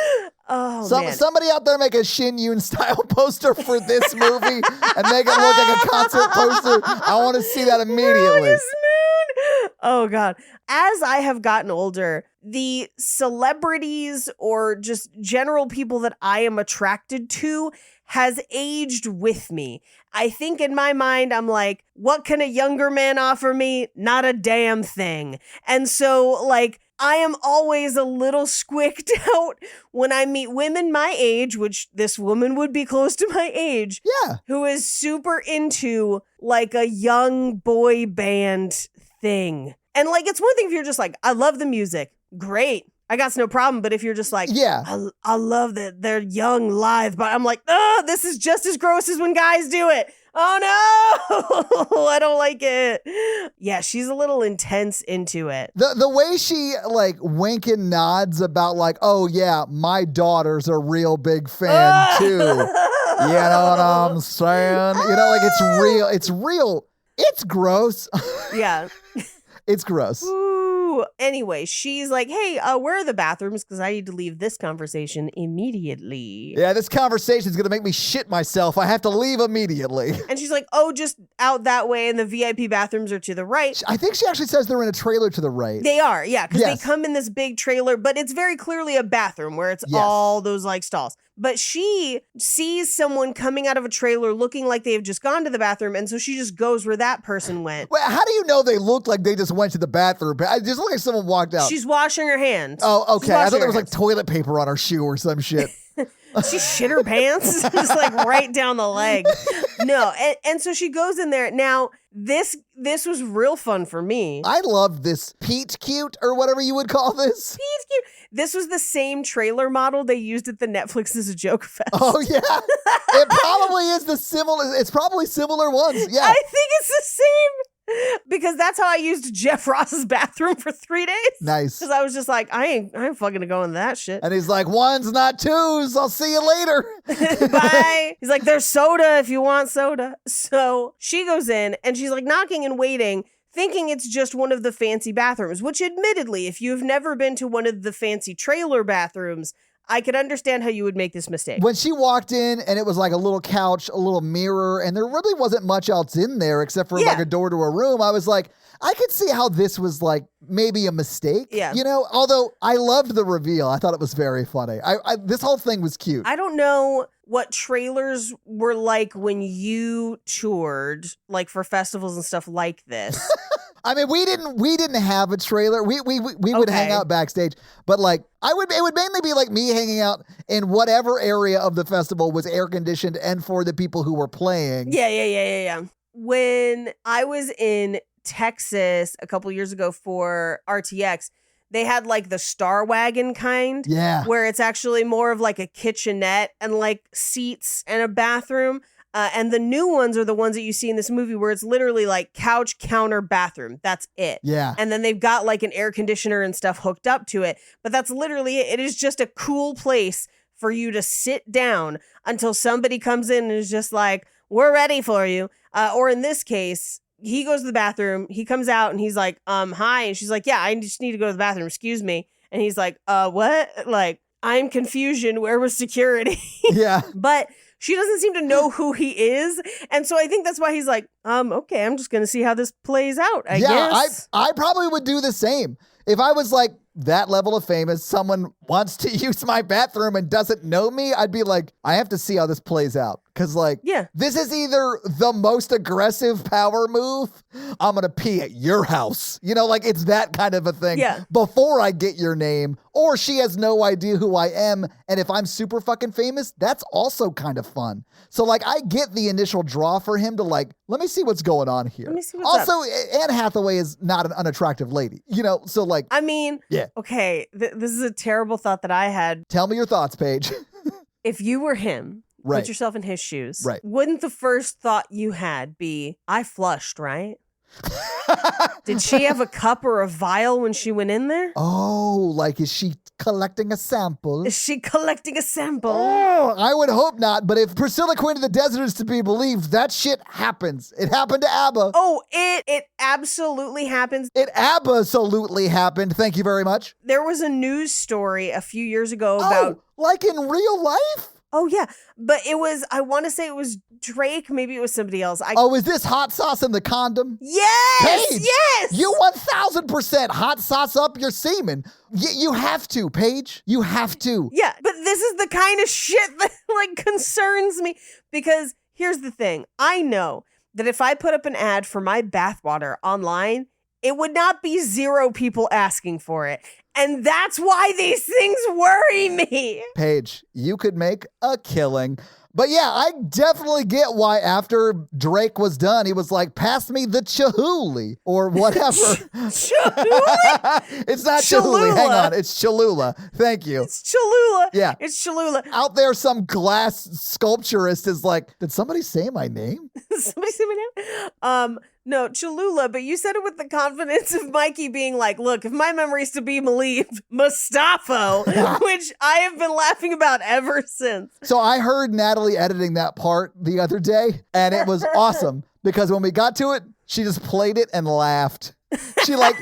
Oh, man. Somebody out there make a Shin Yoon style poster for this movie and make it look like a concert poster. I want to see that immediately. August Moon. Oh God. As I have gotten older, the celebrities or just general people that I am attracted to has aged with me. I think in my mind, I'm like, what can a younger man offer me? Not a damn thing. And so, like, I am always a little squicked out when I meet women my age, which this woman would be close to my age. Yeah. Who is super into, like, a young boy band thing. And, like, it's one thing if you're just like, I love the music. Great. I got no problem. But if you're just like, yeah, I love that they're young, lithe, but I'm like, oh, this is just as gross as when guys do it. Oh no, I don't like it. Yeah, she's a little intense into it. The way she like wink and nods about like, oh yeah, my daughter's a real big fan too. You know what I'm saying? You know, like it's real. It's gross. Yeah. It's gross. Ooh, So anyway, she's like, hey, where are the bathrooms? Because I need to leave this conversation immediately. Yeah, this conversation is going to make me shit myself. I have to leave immediately. And she's like, oh, just out that way, and the VIP bathrooms are to the right. I think she actually says they're in a trailer to the right. They are, yeah, because Yes. they come in this big trailer, but it's very clearly a bathroom where it's Yes. all those like stalls. But she sees someone coming out of a trailer looking like they've just gone to the bathroom, and so she just goes where that person went. Wait, how do you know they look like they just went to the bathroom? I just look like someone walked out. She's washing her hands. Oh, She's okay. I washing thought there her was like hands. toilet paper on her shoe or some shit. She shit her pants, just like right down the leg. No, and so she goes in there. Now, this was real fun for me. I love this Pete cute or whatever you would call this. He's cute. This was the same trailer model they used at the Netflix as a joke fest. Oh yeah, it probably is the similar. It's probably similar ones. Yeah, I think it's the same because that's how I used Jeff Ross's bathroom for 3 days. nice. Because I was just like, I ain't fucking going to that shit. And he's like, ones, not twos. I'll see you later. Bye. He's like, there's soda if you want soda. So she goes in and she's like knocking and waiting, thinking it's just one of the fancy bathrooms, which admittedly, if you've never been to one of the fancy trailer bathrooms, I could understand how you would make this mistake. When she walked in and it was like a little couch, a little mirror, and there really wasn't much else in there except for like a door to a room, I was like, I could see how this was like maybe a mistake. Yeah. You know, although I loved the reveal. I thought it was very funny. This whole thing was cute. I don't know what trailers were like when you toured, like for festivals and stuff like this. I mean, we didn't have a trailer. We would hang out backstage, but like it would mainly be like me hanging out in whatever area of the festival was air conditioned and for the people who were playing. Yeah. When I was in Texas a couple years ago for RTX, they had like the Star Wagon kind. Yeah. Where it's actually more of like a kitchenette and like seats and a bathroom. And the new ones are the ones that you see in this movie where it's literally like couch, counter, bathroom. That's it. Yeah. And then they've got like an air conditioner and stuff hooked up to it. But that's literally it. It is just a cool place for you to sit down until somebody comes in and is just like, we're ready for you. Or in this case, he goes to the bathroom. He comes out and he's like, hi. And she's like, yeah, I just need to go to the bathroom. Excuse me. And he's like, what? Like, I'm confusion. Where was security? Yeah. But she doesn't seem to know who he is. And so I think that's why he's like, okay, I'm just going to see how this plays out, I guess. I probably would do the same. If I was like that level of famous, someone wants to use my bathroom and doesn't know me, I'd be like, I have to see how this plays out. Because like, this is either the most aggressive power move, I'm going to pee at your house. You know, like it's that kind of a thing. Yeah. Before I get your name, or she has no idea who I am. And if I'm super fucking famous, that's also kind of fun. So like, I get the initial draw for him to like, let me see what's going on here. Let me see what's also, Anne Hathaway is not an unattractive lady, you know? So like, I mean, yeah. Okay, this is a terrible thought that I had. Tell me your thoughts, Paige. If you were him, Right. put yourself in his shoes. Right. Wouldn't the first thought you had be, I flushed, right? Did she have a cup or a vial when she went in there? Oh, like is she collecting a sample? Is she collecting a sample? Oh, I would hope not. But if Priscilla Queen of the Desert is to be believed, that shit happens. It happened to ABBA. Oh, it absolutely happens. It absolutely happened. Thank you very much. There was a news story a few years ago about... like in real life? Oh, yeah. But it was, I want to say it was Drake. Maybe it was somebody else. Is this hot sauce in the condom? Yes! Paige, yes! You 1000% hot sauce up your semen. You have to, Paige. You have to. Yeah, but this is the kind of shit that like concerns me because here's the thing. I know that if I put up an ad for my bathwater online, it would not be 0 people asking for it. And that's why these things worry me. Paige, you could make a killing. But yeah, I definitely get why after Drake was done, he was like, pass me the Chihuly or whatever. Chihuly? It's not Chihuly. Hang on. It's Cholula. Thank you. It's Cholula. Yeah. It's Cholula. Out there, some glass sculpturist is like, did somebody say my name? Somebody say my name? No, Cholula, but you said it with the confidence of Mikey being like, look, if my memory's to be believed, Mustafo, which I have been laughing about ever since. So I heard Natalie editing that part the other day, and it was awesome because when we got to it, she just played it and laughed. She like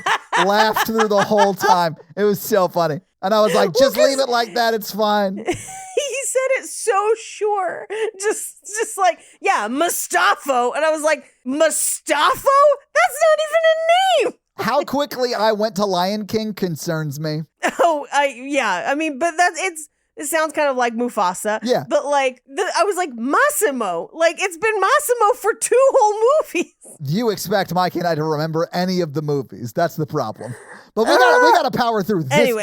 laughed through the whole time. It was so funny. And I was like, just leave it like that. It's fine. He said it so sure. Just like, yeah, Mustafo. And I was like, Mustafo? That's not even a name. How quickly I went to Lion King concerns me. Oh, I mean, but it sounds kind of like Mufasa. Yeah. But like, I was like, Massimo. Like, it's been Massimo for 2 whole movies. You expect Mike and I to remember any of the movies. That's the problem. But we gotta power through this.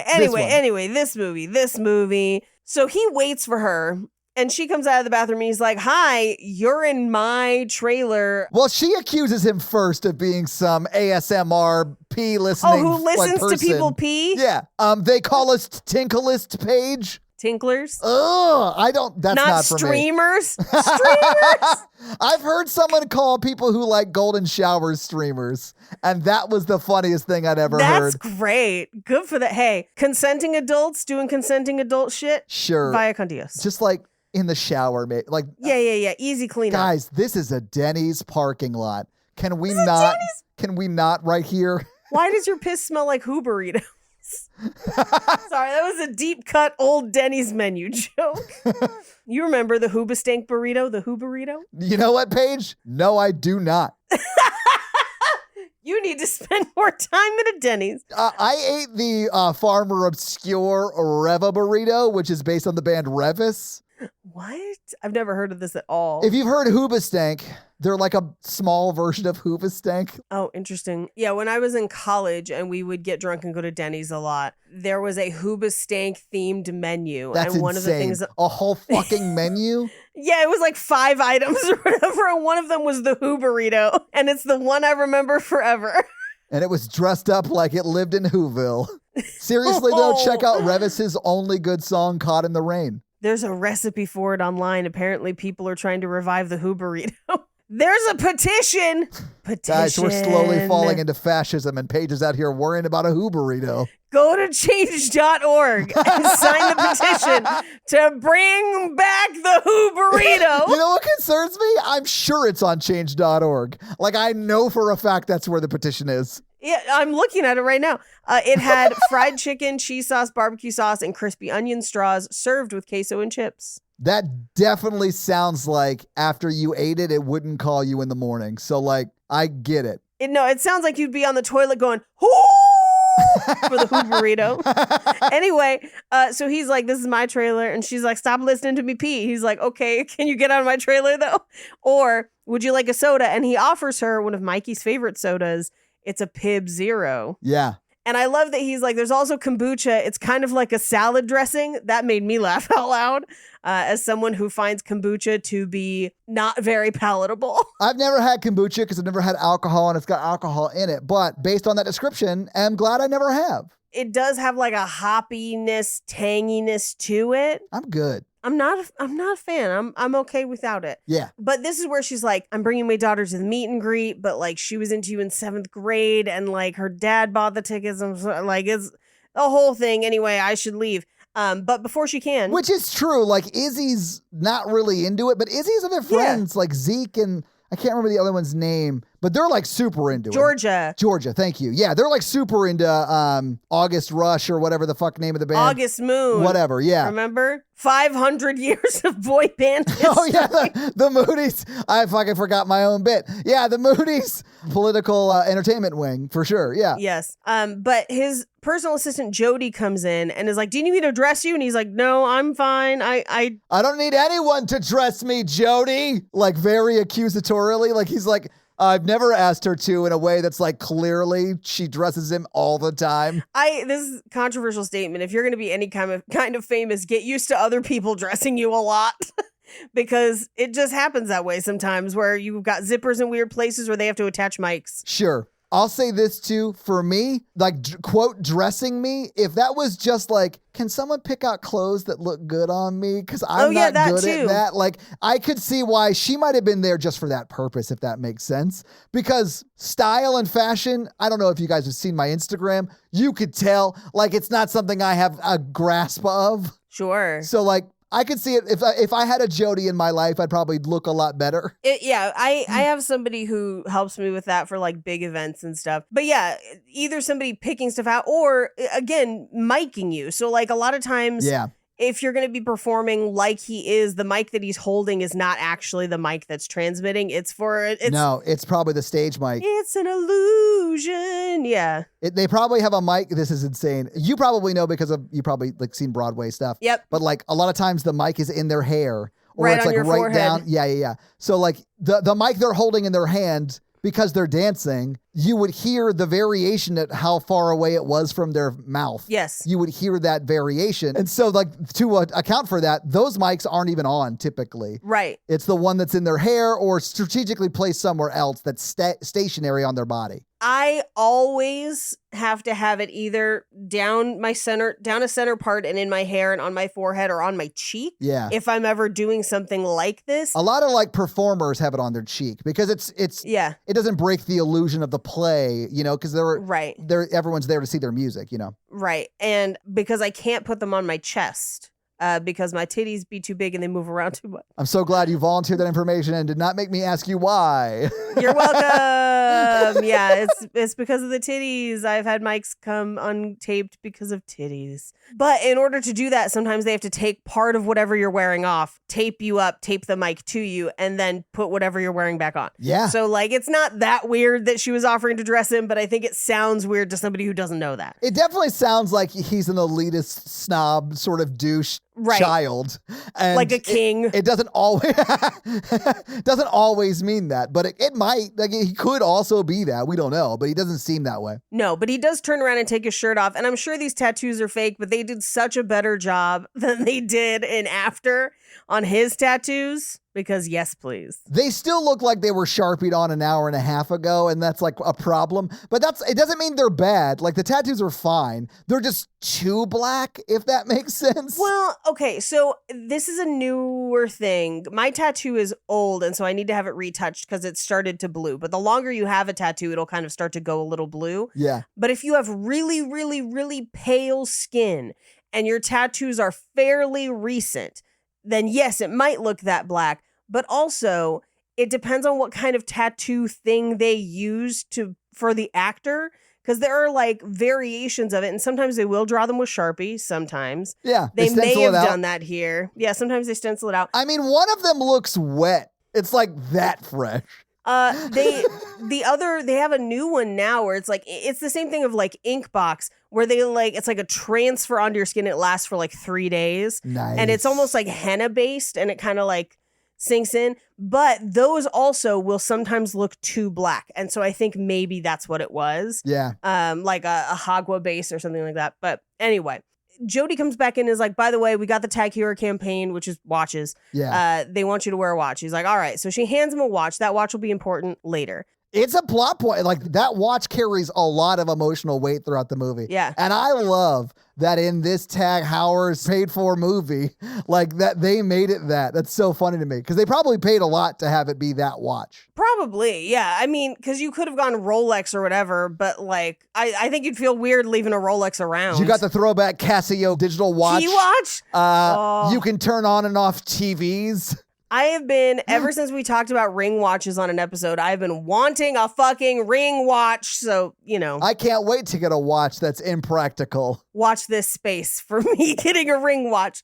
This movie. So he waits for her. And she comes out of the bathroom and he's like, hi, you're in my trailer. Well, she accuses him first of being some ASMR pee listening. Oh, who listens person. to people pee? Yeah. They call us Tinklist page. Tinklers? Oh, that's not for me. Streamers? Streamers? I've heard someone call people who like golden showers streamers. And that was the funniest thing I'd ever heard. That's great. Good for that. Hey, consenting adults doing consenting adult shit? Sure. Vaya con Dios. Just like in the shower, mate. Like, yeah. Easy cleanup. Guys, this is a Denny's parking lot. Can we not right here? Why does your piss smell like Who burritos? Sorry, that was a deep cut old Denny's menu joke. You remember the Hoobastank burrito? The Who burrito? You know what, Paige? No, I do not. You need to spend more time at a Denny's. I ate the Farmer Obscure Reva burrito, which is based on the band Revis. What? I've never heard of this at all. If you've heard Hoobastank, they're like a small version of Hoobastank. Oh, interesting. Yeah, when I was in college and we would get drunk and go to Denny's a lot, there was a Hoobastank themed menu. That's and one insane. Of the things a whole fucking menu? Yeah, it was like 5 items or whatever, and one of them was the Who burrito, and it's the one I remember forever. And it was dressed up like it lived in Whoville. Seriously, though, check out Revis's only good song, Caught in the Rain. There's a recipe for it online. Apparently, people are trying to revive the Who burrito. There's a petition. Guys, we're slowly falling into fascism, and Paige is out here worrying about a Who burrito. Go to change.org and sign the petition to bring back the Who burrito. You know what concerns me? I'm sure it's on change.org. Like, I know for a fact that's where the petition is. Yeah, I'm looking at it right now. It had fried chicken, cheese sauce, barbecue sauce, and crispy onion straws served with queso and chips. That definitely sounds like after you ate it, it wouldn't call you in the morning. So, like, I get it. It sounds like you'd be on the toilet going, "Hoo!" for the Who burrito. Anyway, so he's like, this is my trailer. And she's like, stop listening to me pee. He's like, okay, can you get out of my trailer though? Or would you like a soda? And he offers her one of Mikey's favorite sodas. It's a Pib Zero. Yeah. And I love that he's like, there's also kombucha. It's kind of like a salad dressing. That made me laugh out loud as someone who finds kombucha to be not very palatable. I've never had kombucha because I've never had alcohol and it's got alcohol in it. But based on that description, I'm glad I never have. It does have like a hoppiness, tanginess to it. I'm good. I'm not a fan. I'm okay without it. Yeah. But this is where she's like, I'm bringing my daughter to the meet and greet, but like she was into you in 7th grade and like her dad bought the tickets. And like it's a whole thing. Anyway, I should leave. But before she can. Which is true. Like Izzy's not really into it, but Izzy's other friends like Zeke and I can't remember the other one's name, but they're like super into it. Georgia, thank you. Yeah, they're like super into August Rush or whatever the fuck name of the band. August Moon. Whatever, yeah. Remember? 500 years of boy band history. Oh, yeah, the Moody's. I fucking forgot my own bit. Yeah, the Moody's political entertainment wing, for sure, yeah. Yes. But his personal assistant, Jody, comes in and is like, do you need me to dress you? And he's like, no, I'm fine. I don't need anyone to dress me, Jody. Like, very accusatorily. Like, he's like, I've never asked her to in a way that's like clearly she dresses him all the time. This is a controversial statement. If you're going to be any kind of famous, get used to other people dressing you a lot because it just happens that way sometimes where you've got zippers in weird places where they have to attach mics. Sure. I'll say this too, for me, like, quote, dressing me, if that was just like, can someone pick out clothes that look good on me? Because I'm not good at that. Like, I could see why she might have been there just for that purpose, if that makes sense. Because style and fashion, I don't know if you guys have seen my Instagram, you could tell, like, it's not something I have a grasp of. Sure. So, like, I could see it. If I had a Jody in my life, I'd probably look a lot better. I have somebody who helps me with that for like big events and stuff. But yeah, either somebody picking stuff out or again, miking you. So like a lot of times, if you're going to be performing like he is, the mic that he's holding is not actually the mic that's transmitting. It's probably the stage mic. It's an illusion. Yeah. They probably have a mic. This is insane. You probably know because you probably like seen Broadway stuff. Yep. But like a lot of times the mic is in their hair or right it's on like your right forehead. down. Yeah. So like the mic they're holding in their hand, because they're dancing, you would hear the variation at how far away it was from their mouth. Yes. You would hear that variation. And so like to account for that, those mics aren't even on typically. Right. It's the one that's in their hair or strategically placed somewhere else that's stationary on their body. I always have to have it either down a center part and in my hair and on my forehead or on my cheek. Yeah. If I'm ever doing something like this. A lot of like performers have it on their cheek because it doesn't break the illusion of the play, because everyone's there to see their music, Right. And because I can't put them on my chest. Because my titties be too big and they move around too much. I'm so glad you volunteered that information and did not make me ask you why. You're welcome. Yeah, it's because of the titties. I've had mics come untaped because of titties. But in order to do that, sometimes they have to take part of whatever you're wearing off, tape you up, tape the mic to you, and then put whatever you're wearing back on. Yeah. So like, it's not that weird that she was offering to dress him, but I think it sounds weird to somebody who doesn't know that. It definitely sounds like he's an elitist snob sort of douche. Right. Child, and like a king. It doesn't always mean that, but it might. Like he could also be that. We don't know, but he doesn't seem that way. No, but he does turn around and take his shirt off, and I'm sure these tattoos are fake, but they did such a better job than they did in After on his tattoos. Because yes, please. They still look like they were Sharpied on an hour and a half ago, and that's like a problem. But it doesn't mean they're bad. Like the tattoos are fine. They're just too black, if that makes sense. Well, okay, so this is a newer thing. My tattoo is old, and so I need to have it retouched because it started to blue. But the longer you have a tattoo, it'll kind of start to go a little blue. Yeah. But if you have really, really, really pale skin and your tattoos are fairly recent, then yes, it might look that black. But also, it depends on what kind of tattoo thing they use for the actor, because there are like variations of it, and sometimes they will draw them with Sharpie. Sometimes, they may have done that here. Yeah, sometimes they stencil it out. I mean, one of them looks wet. It's like that fresh. They have a new one now where it's the same thing of like Inkbox, where it's like a transfer onto your skin. It lasts for like 3 days. Nice. And it's almost like henna based, and it kind of like sinks in. But those also will sometimes look too black, and so I think maybe that's what it was. Yeah. Like a Hagwa base or something like that. But anyway, Jody comes back in and is like, by the way, we got the Tag Hero campaign, which is watches. Yeah. They want you to wear a watch. He's like, all right. So she hands him a watch. That watch will be important later. It's a plot point. Like that watch carries a lot of emotional weight throughout the movie. Yeah. And I love that in this Tag Heuer's paid for movie, like that they made it that. That's so funny to me because they probably paid a lot to have it be that watch. Probably. Yeah. I mean, because you could have gone Rolex or whatever, but like, I think you'd feel weird leaving a Rolex around. You got the throwback Casio digital watch. Key watch? You can turn on and off TVs. I have been, ever since we talked about ring watches on an episode, I've been wanting a fucking ring watch. So, I can't wait to get a watch that's impractical. Watch this space for me getting a ring watch.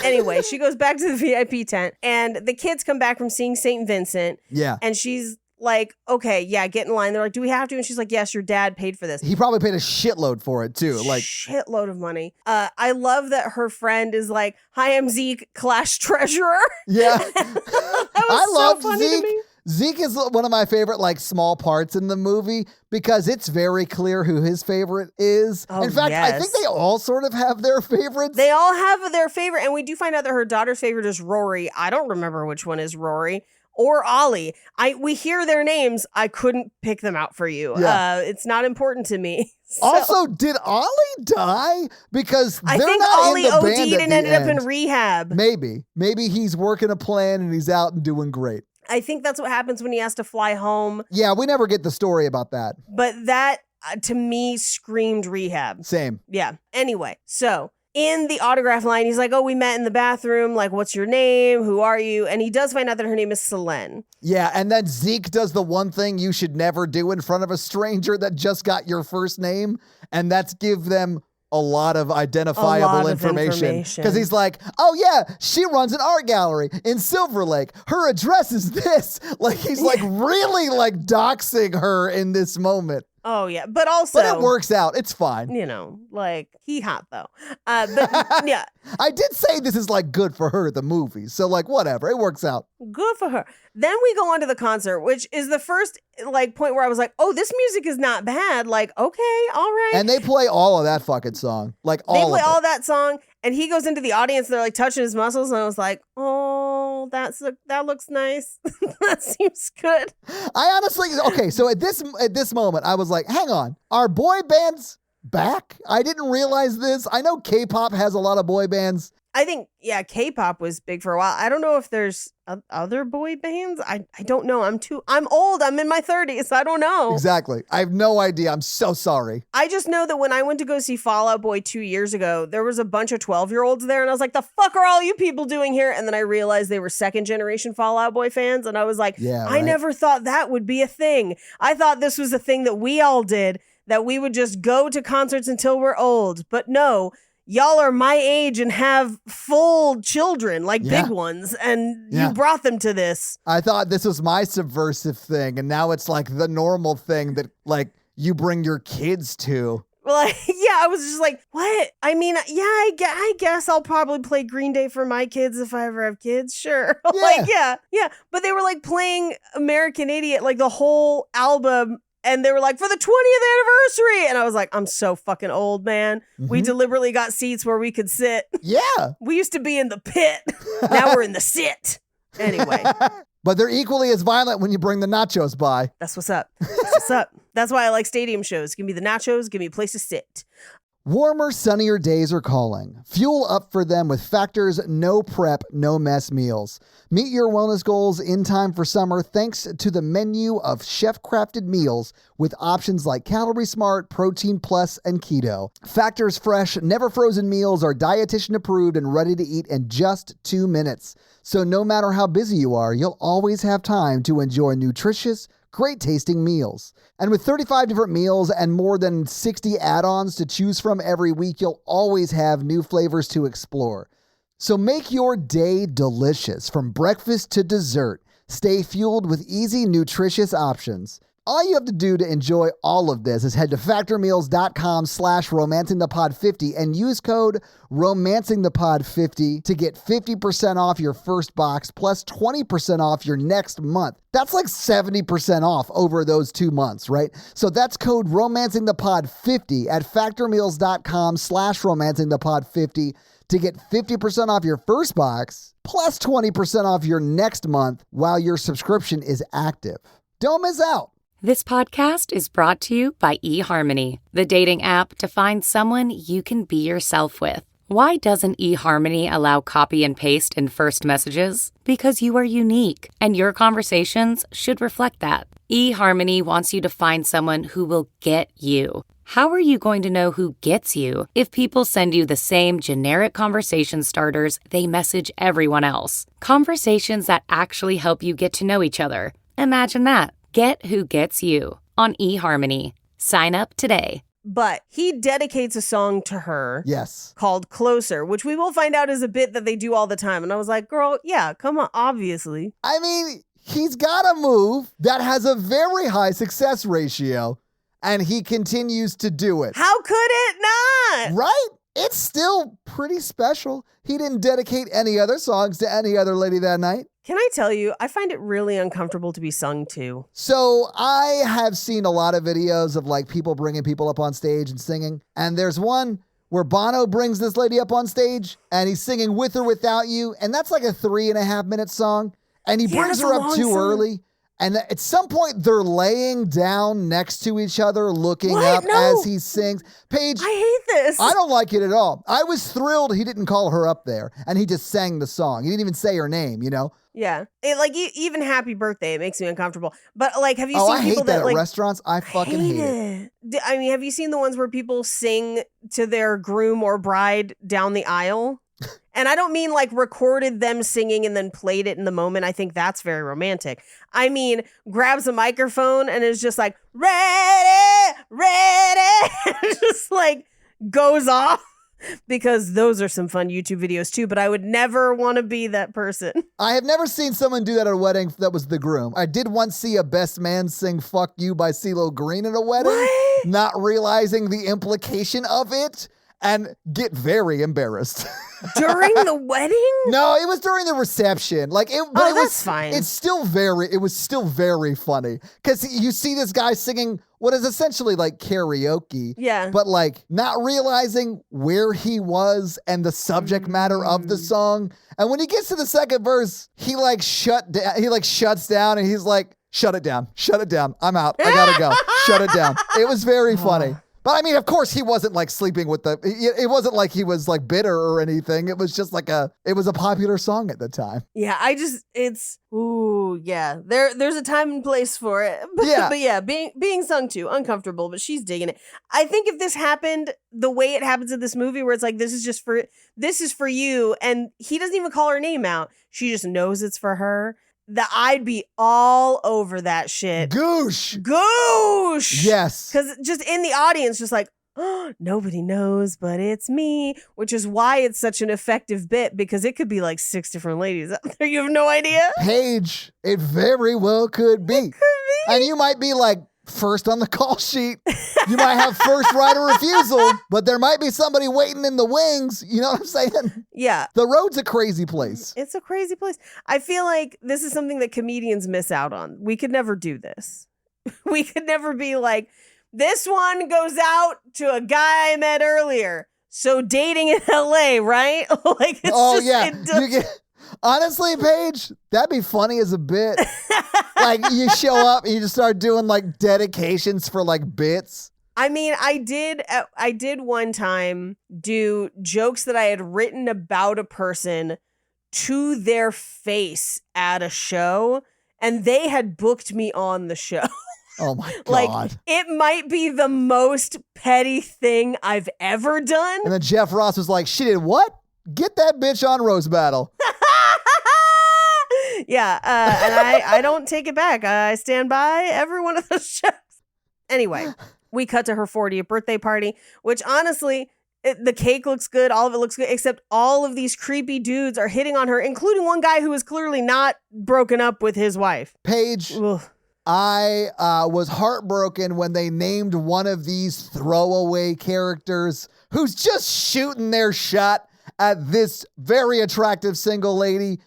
Anyway, she goes back to the VIP tent and the kids come back from seeing St. Vincent. Yeah. And she's like, okay, yeah, get in line. They're like, do we have to? And she's like, yes, your dad paid for this. He probably paid a shitload for it too. Like shitload of money. I love that her friend is like, hi, I'm Zeke, Clash Treasurer. Yeah. I love Zeke. Zeke is one of my favorite like small parts in the movie because it's very clear who his favorite is. Oh, in fact, yes. I think they all sort of have their favorites. They all have their favorite. And we do find out that her daughter's favorite is Rory. I don't remember which one is Rory. Or Ollie. We hear their names. I couldn't pick them out for you. Yeah. It's not important to me. So, also, did Ollie die? Because I they're think not Ollie in the band OD'd at and the ended up end. in rehab. Maybe he's working a plan and he's out and doing great. I think that's what happens when he has to fly home. Yeah, we never get the story about that. But that, to me, screamed rehab. Same. Yeah. Anyway, so in the autograph line, he's like, oh, we met in the bathroom. Like, what's your name? Who are you? And he does find out that her name is Selene. Yeah, and then Zeke does the one thing you should never do in front of a stranger that just got your first name, and that's give them a lot of identifiable information. Because he's like, oh yeah, she runs an art gallery in Silver Lake. Her address is this. Like, he's like really like doxing her in this moment. Oh, yeah. But it works out. It's fine. You know, like, he hot, though. But, yeah. I did say this is, like, good for her, the movie. So, like, whatever. It works out. Good for her. Then we go on to the concert, which is the first, like, point where I was like, oh, this music is not bad. Like, okay, all right. And they play all of that fucking song. Like, all of it. They play all that song, and he goes into the audience, they're, like, touching his muscles, and I was like, oh, that looks nice. That seems good. I honestly, okay, so at this moment, I was like, hang on, are boy bands back? I didn't realize this. I know K-pop has a lot of boy bands. I think, yeah, K-pop was big for a while. I don't know if there's other boy bands. I don't know. I'm old. I'm in my 30s. I don't know. Exactly. I have no idea. I'm so sorry. I just know that when I went to go see Fall Out Boy 2 years ago, there was a bunch of 12-year-olds there. And I was like, the fuck are all you people doing here? And then I realized they were second generation Fall Out Boy fans. And I was like, yeah, right. I never thought that would be a thing. I thought this was a thing that we all did, that we would just go to concerts until we're old. But no, y'all are my age and have full children, like big ones, and you brought them to this. I thought this was my subversive thing, and now it's like the normal thing that like you bring your kids to. Like, yeah, I was just like, what? I mean, yeah, I guess I'll probably play Green Day for my kids if I ever have kids. Sure. Yeah. Like, yeah. But they were like playing American Idiot, like the whole album. And they were like, for the 20th anniversary. And I was like, I'm so fucking old, man. Mm-hmm. We deliberately got seats where we could sit. Yeah. We used to be in the pit. Now we're in the sit. Anyway. But they're equally as violent when you bring the nachos by. That's what's up. That's why I like stadium shows. Give me the nachos. Give me a place to sit. Warmer, sunnier days are calling. Fuel up for them with Factor's no prep, no mess meals. Meet your wellness goals in time for summer thanks to the menu of chef-crafted meals with options like Calorie Smart, Protein Plus, and Keto. Factor's fresh, never frozen meals are dietitian approved and ready to eat in just 2 minutes. So no matter how busy you are, you'll always have time to enjoy nutritious, great tasting meals. And with 35 different meals and more than 60 add-ons to choose from every week, you'll always have new flavors to explore. So make your day delicious from breakfast to dessert. Stay fueled with easy, nutritious options. All you have to do to enjoy all of this is head to factormeals.com/romancingthepod50 and use code romancingthepod50 to get 50% off your first box plus 20% off your next month. That's like 70% off over those 2 months, right? So that's code romancingthepod50 at factormeals.com/romancingthepod50 to get 50% off your first box plus 20% off your next month while your subscription is active. Don't miss out. This podcast is brought to you by eHarmony, the dating app to find someone you can be yourself with. Why doesn't eHarmony allow copy and paste in first messages? Because you are unique, and your conversations should reflect that. eHarmony wants you to find someone who will get you. How are you going to know who gets you if people send you the same generic conversation starters they message everyone else? Conversations that actually help you get to know each other. Imagine that. Get who gets you on eHarmony. Sign up today. But he dedicates a song to her. Yes. Called Closer, which we will find out is a bit that they do all the time. And I was like, girl, yeah, come on, obviously. I mean, he's got a move that has a very high success ratio, and he continues to do it. How could it not? Right? It's still pretty special. He didn't dedicate any other songs to any other lady that night. Can I tell you, I find it really uncomfortable to be sung to. So I have seen a lot of videos of like people bringing people up on stage and singing. And there's one where Bono brings this lady up on stage and he's singing With or Without You. And that's like a 3.5 minute song. And he brings her up too early. And at some point, they're laying down next to each other, looking up as he sings. Paige, I hate this. I don't like it at all. I was thrilled he didn't call her up there, and he just sang the song. He didn't even say her name, you know? Yeah. Even happy birthday, it makes me uncomfortable. But like, have you Oh, seen I people hate that at like restaurants. I fucking hate it. I mean, have you seen the ones where people sing to their groom or bride down the aisle? And I don't mean like recorded them singing and then played it in the moment. I think that's very romantic. I mean, grabs a microphone and is just like, ready, ready, and just like goes off. Because those are some fun YouTube videos too, but I would never want to be that person. I have never seen someone do that at a wedding that was the groom. I did once see a best man sing Fuck You by CeeLo Green at a wedding, What? not realizing the implication of it and get very embarrassed. During the wedding? No, it was during the reception. That's fine. It was still very funny. Because you see this guy singing what is essentially like karaoke. Yeah. But like not realizing where he was and the subject matter of the song. And when he gets to the second verse, he shuts down and he's like, shut it down. I'm out. I gotta go. Shut it down. It was very funny. But I mean, of course, he wasn't like sleeping with it wasn't like he was like bitter or anything. It was just like it was a popular song at the time. Yeah, there's a time and place for it. Yeah. But yeah, being sung to, uncomfortable, but she's digging it. I think if this happened the way it happens in this movie, where it's like, this is for you, and he doesn't even call her name out. She just knows it's for her. I'd be all over that shit. Goosh. Yes. Yes. Because just in the audience, just like, oh, nobody knows, but it's me, which is why it's such an effective bit, because it could be like 6 different ladies out there. You have no idea. Paige, it very well could be. And you might be like first on the call sheet. You might have first right of refusal, but there might be somebody waiting in the wings. You know what I'm saying? Yeah. The road's a crazy place. It's a crazy place. I feel like this is something that comedians miss out on. We could never do this. We could never be like, this one goes out to a guy I met earlier. So dating in LA, right? Like, it's honestly, Paige, that'd be funny as a bit. Like you show up and you just start doing like dedications for like bits. I mean, I did one time do jokes that I had written about a person to their face at a show, and they had booked me on the show. Oh my God. Like, it might be the most petty thing I've ever done. And then Jeff Ross was like, she did what? Get that bitch on Rose Battle. Yeah, and I don't take it back. I stand by every one of those jokes. Anyway, we cut to her 40th birthday party, which honestly, the cake looks good. All of it looks good, except all of these creepy dudes are hitting on her, including one guy who is clearly not broken up with his wife. Paige, Ugh. I was heartbroken when they named one of these throwaway characters who's just shooting their shot at this very attractive single lady.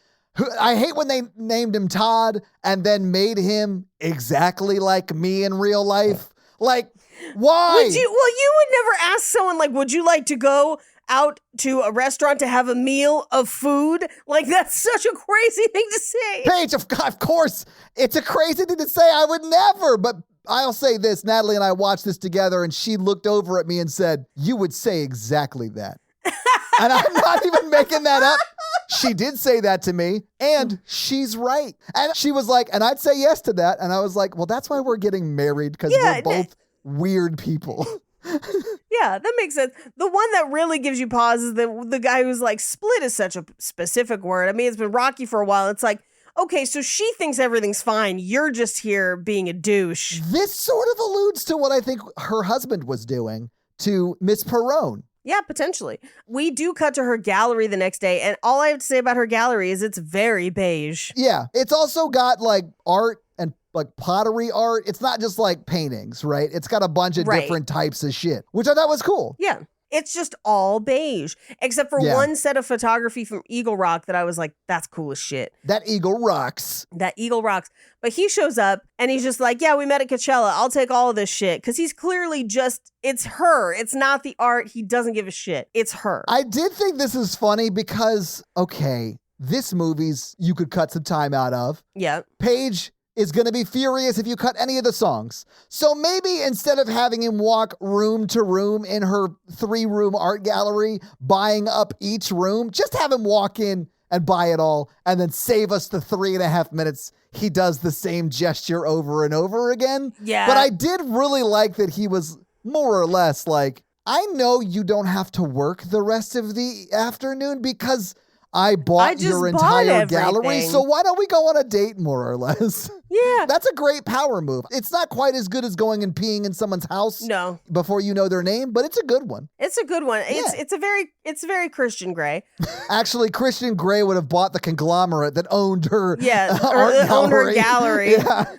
I hate when they named him Todd and then made him exactly like me in real life. Like, why? You would never ask someone like, would you like to go out to a restaurant to have a meal of food? Like, that's such a crazy thing to say. Paige, of course, it's a crazy thing to say. I would never, but I'll say this. Natalie and I watched this together and she looked over at me and said, you would say exactly that. And I'm not even making that up. She did say that to me, and she's right. And she was like, and I'd say yes to that. And I was like, well, that's why we're getting married, because we're both weird people. Yeah, that makes sense. The one that really gives you pause is the guy who's like, split is such a specific word. I mean, it's been rocky for a while. It's like, okay, so she thinks everything's fine. You're just here being a douche. This sort of alludes to what I think her husband was doing to Miss Perrone. Yeah, potentially. We do cut to her gallery the next day, and all I have to say about her gallery is it's very beige. Yeah, it's also got like art and like pottery art. It's not just like paintings, right? It's got a bunch of different types of shit, which I thought was cool. Yeah. It's just all beige, except for one set of photography from Eagle Rock that I was like, that's cool as shit. That Eagle rocks. That Eagle rocks. But he shows up and he's just like, yeah, we met at Coachella. I'll take all of this shit. Because he's clearly just, it's her. It's not the art. He doesn't give a shit. It's her. I did think this is funny because, okay, this movie's you could cut some time out of. Yeah. Paige is going to be furious if you cut any of the songs. So maybe instead of having him walk room to room in her 3-room art gallery, buying up each room, just have him walk in and buy it all and then save us the 3.5 minutes he does the same gesture over and over again. Yeah. But I did really like that he was more or less like, I know you don't have to work the rest of the afternoon because I bought just your bought entire gallery. everything. So why don't we go on a date, more or less? Yeah. That's a great power move. It's not quite as good as going and peeing in someone's house No. before you know their name, but it's a good one. It's a good one. Yeah. It's very Christian Grey. Actually, Christian Grey would have bought the conglomerate that owned her Yeah, art or owned her gallery. gallery.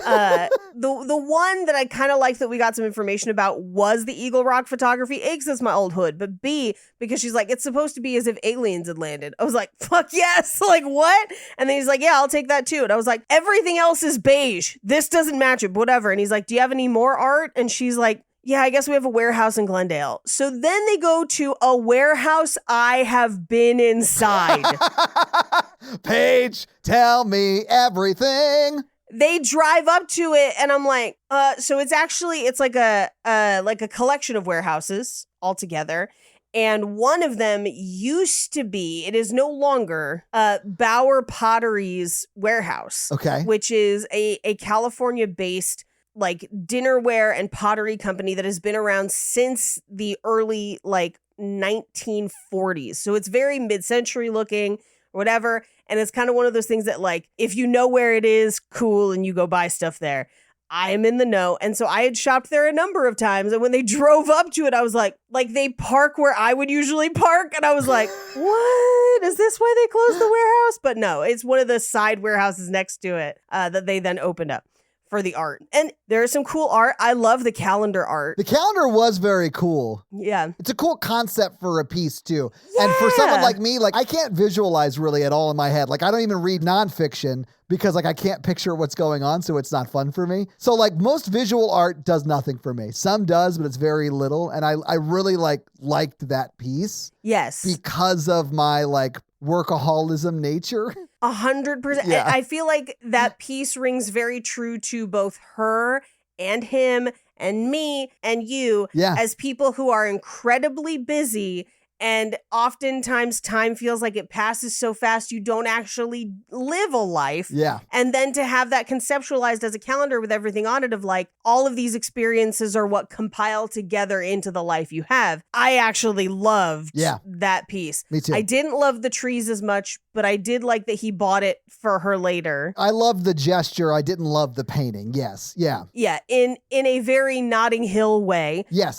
Yeah. The one that I kind of liked that we got some information about was the Eagle Rock photography. A, 'cause that's my old hood, but B, because she's like, it's supposed to be as if aliens had landed. I was like, fuck yes, like what? And then he's like, yeah, I'll take that too. And I was like, everything else is beige. This doesn't match it, but whatever. And he's like, do you have any more art? And she's like, yeah, I guess we have a warehouse in Glendale. So then they go to a warehouse I have been inside. Paige, tell me everything. They drive up to it and I'm like, so it's like a collection of warehouses all together. And one of them used to be, it is no longer, Bauer Pottery's warehouse. Okay. Which is a California-based like dinnerware and pottery company that has been around since the early like 1940s. So it's very mid-century looking or whatever. And it's kind of one of those things that like, if you know where it is, cool, and you go buy stuff there. I am in the know. And so I had shopped there a number of times. And when they drove up to it, I was like they park where I would usually park. And I was like, what? Is this why they closed the warehouse? But no, it's one of the side warehouses next to it that they then opened up for the art. And there is some cool art. I love the calendar art. The calendar was very cool. Yeah. It's a cool concept for a piece too. And for someone like me, like I can't visualize really at all in my head. Like I don't even read nonfiction because like I can't picture what's going on, so it's not fun for me. So like most visual art does nothing for me. Some does, but it's very little. And I really liked that piece. Yes. Because of my like workaholism nature. 100%. Yeah. I feel like that piece rings very true to both her and him and me and you as people who are incredibly busy. And oftentimes time feels like it passes so fast you don't actually live a life. Yeah. And then to have that conceptualized as a calendar with everything on it of like all of these experiences are what compile together into the life you have. I actually loved that piece. Me too. I didn't love the trees as much, but I did like that he bought it for her later. I loved the gesture. I didn't love the painting. Yes. Yeah. Yeah. In a very Notting Hill way. Yes.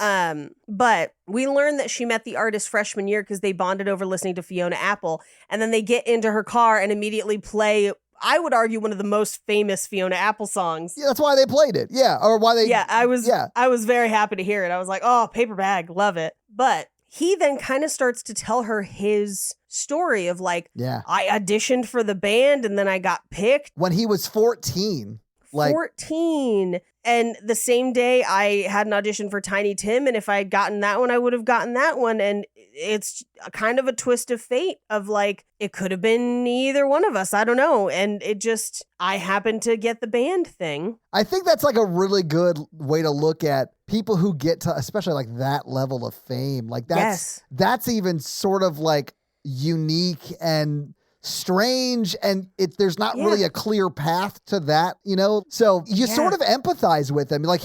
But we learned that she met the artist freshman year because they bonded over listening to Fiona Apple. And then they get into her car and immediately play, I would argue, one of the most famous Fiona Apple songs. Yeah, that's why they played it. Yeah. Or why they. Yeah, I was very happy to hear it. I was like, oh, paper bag, love it. But he then kind of starts to tell her his story of like, I auditioned for the band and then I got picked. When he was 14. 14. And the same day I had an audition for Tiny Tim. And if I had gotten that one, I would have gotten that one. And it's a kind of a twist of fate of like, it could have been either one of us. I don't know. And it just, I happened to get the band thing. I think that's like a really good way to look at people who get to, especially like that level of fame. Like that's even sort of like unique and strange, and there's not really a clear path to that, you know? So you sort of empathize with him. Like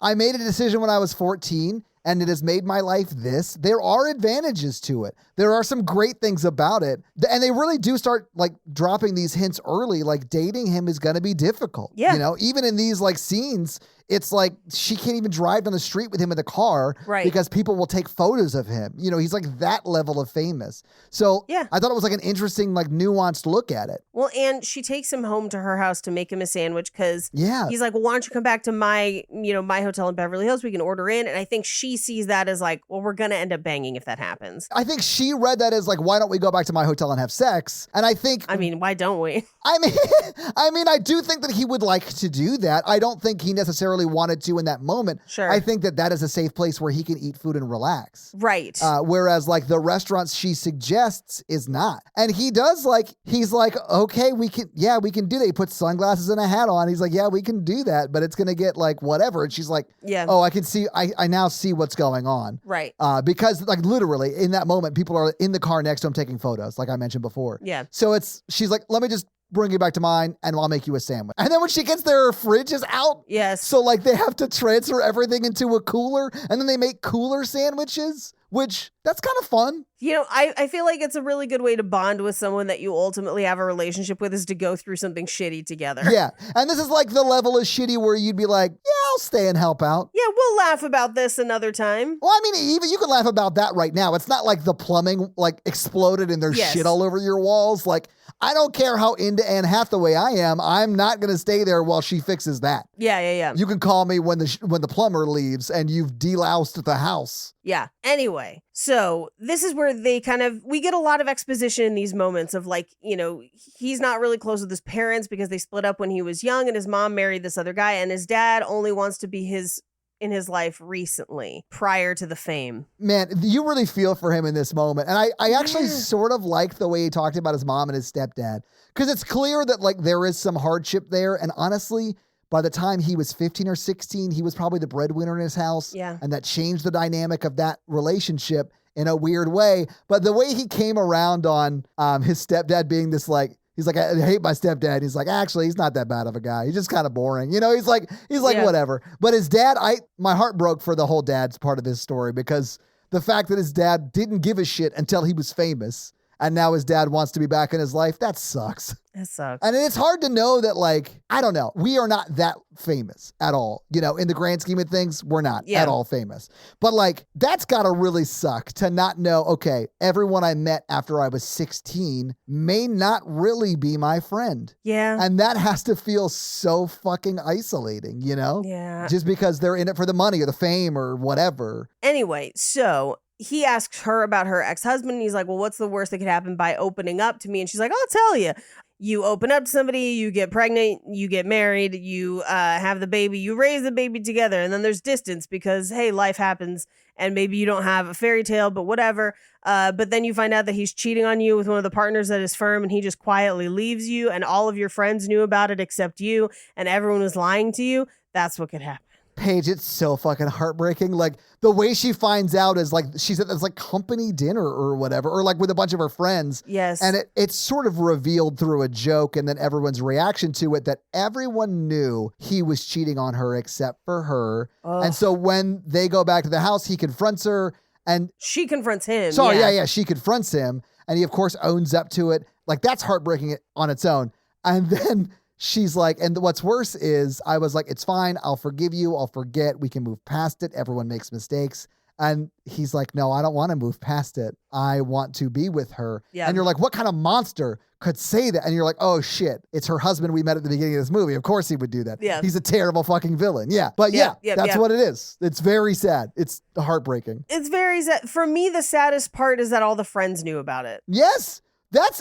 I made a decision when I was 14 and it has made my life this. There are advantages to it. There are some great things about it. And they really do start like dropping these hints early, like dating him is going to be difficult. Yeah. You know, even in these like scenes, it's like she can't even drive down the street with him in the car because people will take photos of him. You know, he's like that level of famous. So I thought it was like an interesting, like nuanced look at it. Well, and she takes him home to her house to make him a sandwich because he's like, well, why don't you come back to my hotel in Beverly Hills? We can order in. And I think she sees that as like, well, we're going to end up banging if that happens. I think she read that as like, why don't we go back to my hotel and have sex? And I think... I mean, why don't we? I mean, I do think that he would like to do that. I don't think he necessarily necessarily wanted to in that moment. Sure. I think that is a safe place where he can eat food and relax. Right. Whereas like the restaurants she suggests is not. And he does like, he's like, okay, we can do that. He puts sunglasses and a hat on. He's like, yeah, we can do that, but it's going to get like whatever. And she's like, oh, I can see, I now see what's going on. Right. Because like literally in that moment, people are in the car next to him taking photos, like I mentioned before. Yeah. So she's like, let me just bring you back to mine and I'll make you a sandwich. And then when she gets there, her fridge is out. Yes. So like they have to transfer everything into a cooler and then they make cooler sandwiches, which that's kind of fun. You know, I feel like it's a really good way to bond with someone that you ultimately have a relationship with, is to go through something shitty together. Yeah. And this is like the level of shitty where you'd be like, yeah, I'll stay and help out. Yeah, we'll laugh about this another time. Well, I mean, even you can laugh about that right now. It's not like the plumbing like exploded and there's shit all over your walls. Like, I don't care how into Anne Hathaway I am. I'm not going to stay there while she fixes that. Yeah. You can call me when the plumber leaves and you've deloused the house. Yeah. Anyway, so this is where we get a lot of exposition in these moments of like, you know, he's not really close with his parents because they split up when he was young and his mom married this other guy, and his dad only wants to be in his life recently, prior to the fame. Man, you really feel for him in this moment. And I actually sort of liked the way he talked about his mom and his stepdad, because it's clear that like there is some hardship there. And honestly, by the time he was 15 or 16, he was probably the breadwinner in his house. Yeah. And that changed the dynamic of that relationship in a weird way. But the way he came around on his stepdad being this like, he's like, I hate my stepdad. He's like, actually, he's not that bad of a guy. He's just kind of boring. You know, he's like, whatever. But his dad, my heart broke for the whole dad's part of this story, because the fact that his dad didn't give a shit until he was famous, and now his dad wants to be back in his life, that sucks. It sucks. And it's hard to know that, like, I don't know. We are not that famous at all. You know, in the grand scheme of things, we're not at all famous. But, like, that's got to really suck to not know, okay, everyone I met after I was 16 may not really be my friend. Yeah. And that has to feel so fucking isolating, you know? Yeah. Just because they're in it for the money or the fame or whatever. Anyway, so he asks her about her ex-husband, and he's like, well, what's the worst that could happen by opening up to me? And she's like, I'll tell you. You open up to somebody, you get pregnant, you get married, you have the baby, you raise the baby together, and then there's distance because, hey, life happens, and maybe you don't have a fairy tale, but whatever. But then you find out that he's cheating on you with one of the partners at his firm, and he just quietly leaves you, and all of your friends knew about it except you, and everyone was lying to you. That's what could happen. Paige, it's so fucking heartbreaking. Like, the way she finds out is like, she's at this like company dinner or whatever, or like with a bunch of her friends. Yes. And it's sort of revealed through a joke and then everyone's reaction to it that everyone knew he was cheating on her except for her. Ugh. And so when they go back to the house, he confronts her and she confronts him. Sorry, yeah, she confronts him. And he, of course, owns up to it. Like, that's heartbreaking on its own. And then she's like, and what's worse is I was like, it's fine. I'll forgive you. I'll forget. We can move past it. Everyone makes mistakes. And he's like, no, I don't want to move past it. I want to be with her. Yeah. And you're like, what kind of monster could say that? And you're like, oh shit, it's her husband we met at the beginning of this movie. Of course he would do that. Yeah. He's a terrible fucking villain. Yeah. But that's what it is. It's very sad. It's heartbreaking. It's very sad. For me, the saddest part is that all the friends knew about it. Yes.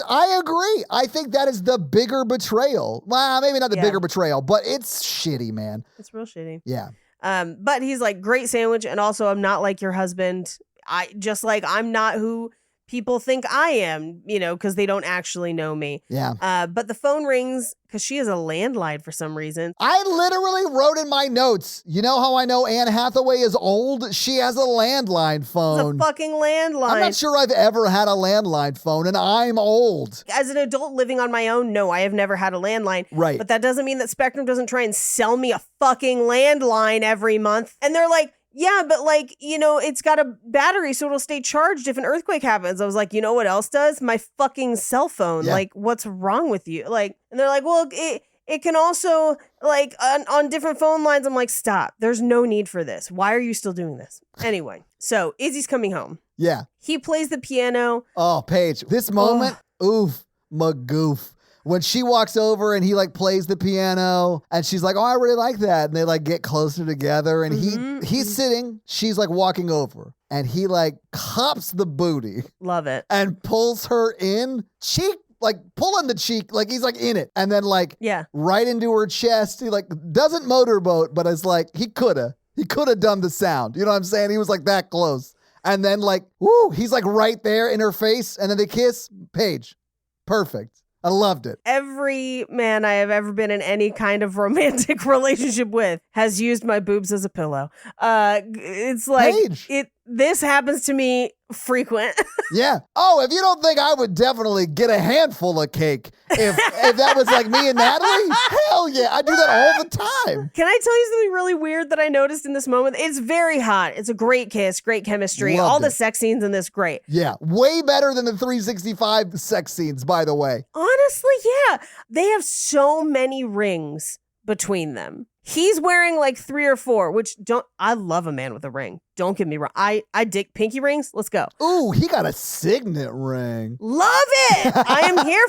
I agree. I think that is the bigger betrayal. Well, maybe not the bigger betrayal, but it's shitty, man. It's real shitty. Yeah. But he's like, great sandwich. And also, I'm not like your husband. I'm not who people think I am, you know, because they don't actually know me. Yeah. But the phone rings because she has a landline for some reason. I literally wrote in my notes, you know how I know Anne Hathaway is old? She has a landline phone. It's a fucking landline. I'm not sure I've ever had a landline phone, and I'm old. As an adult living on my own, no, I have never had a landline. Right. But that doesn't mean that Spectrum doesn't try and sell me a fucking landline every month. And they're like, yeah, but like, you know, it's got a battery so it'll stay charged if an earthquake happens. I was like, you know what else does? My fucking cell phone. Yeah. Like, what's wrong with you? Like, and they're like, well, it can also, like, on different phone lines. I'm like, stop. There's no need for this. Why are you still doing this? Anyway, so Izzy's coming home. Yeah. He plays the piano. Oh, Paige, this moment, oof, magoof. When she walks over and he like plays the piano and she's like, oh, I really like that. And they like get closer together and he's sitting, she's like walking over and he like cups the booty. Love it. And pulls her in. She like pulling the cheek, like he's like in it. And then like Yeah. right into her chest. He like doesn't motorboat, but it's like he could have done the sound. You know what I'm saying? He was like that close. And then like, woo, he's like right there in her face. And then they kiss. Paige. Perfect. I loved it. Every man I have ever been in any kind of romantic relationship with has used my boobs as a pillow. It's like Paige. This happens to me frequent. Yeah. Oh, if you don't think I would definitely get a handful of cake if that was like me and Natalie, hell yeah, I do that all the time. Can I tell you something really weird that I noticed in this moment? It's very hot. It's a great kiss, great chemistry. Loved all the it. sex scenes in this, great. Yeah, way better than the 365 sex scenes, by the way. Honestly, yeah. They have so many rings between them. He's wearing like 3 or 4, which I love a man with a ring. Don't get me wrong. I dig pinky rings. Let's go. Ooh, he got a signet ring. Love it. I'm here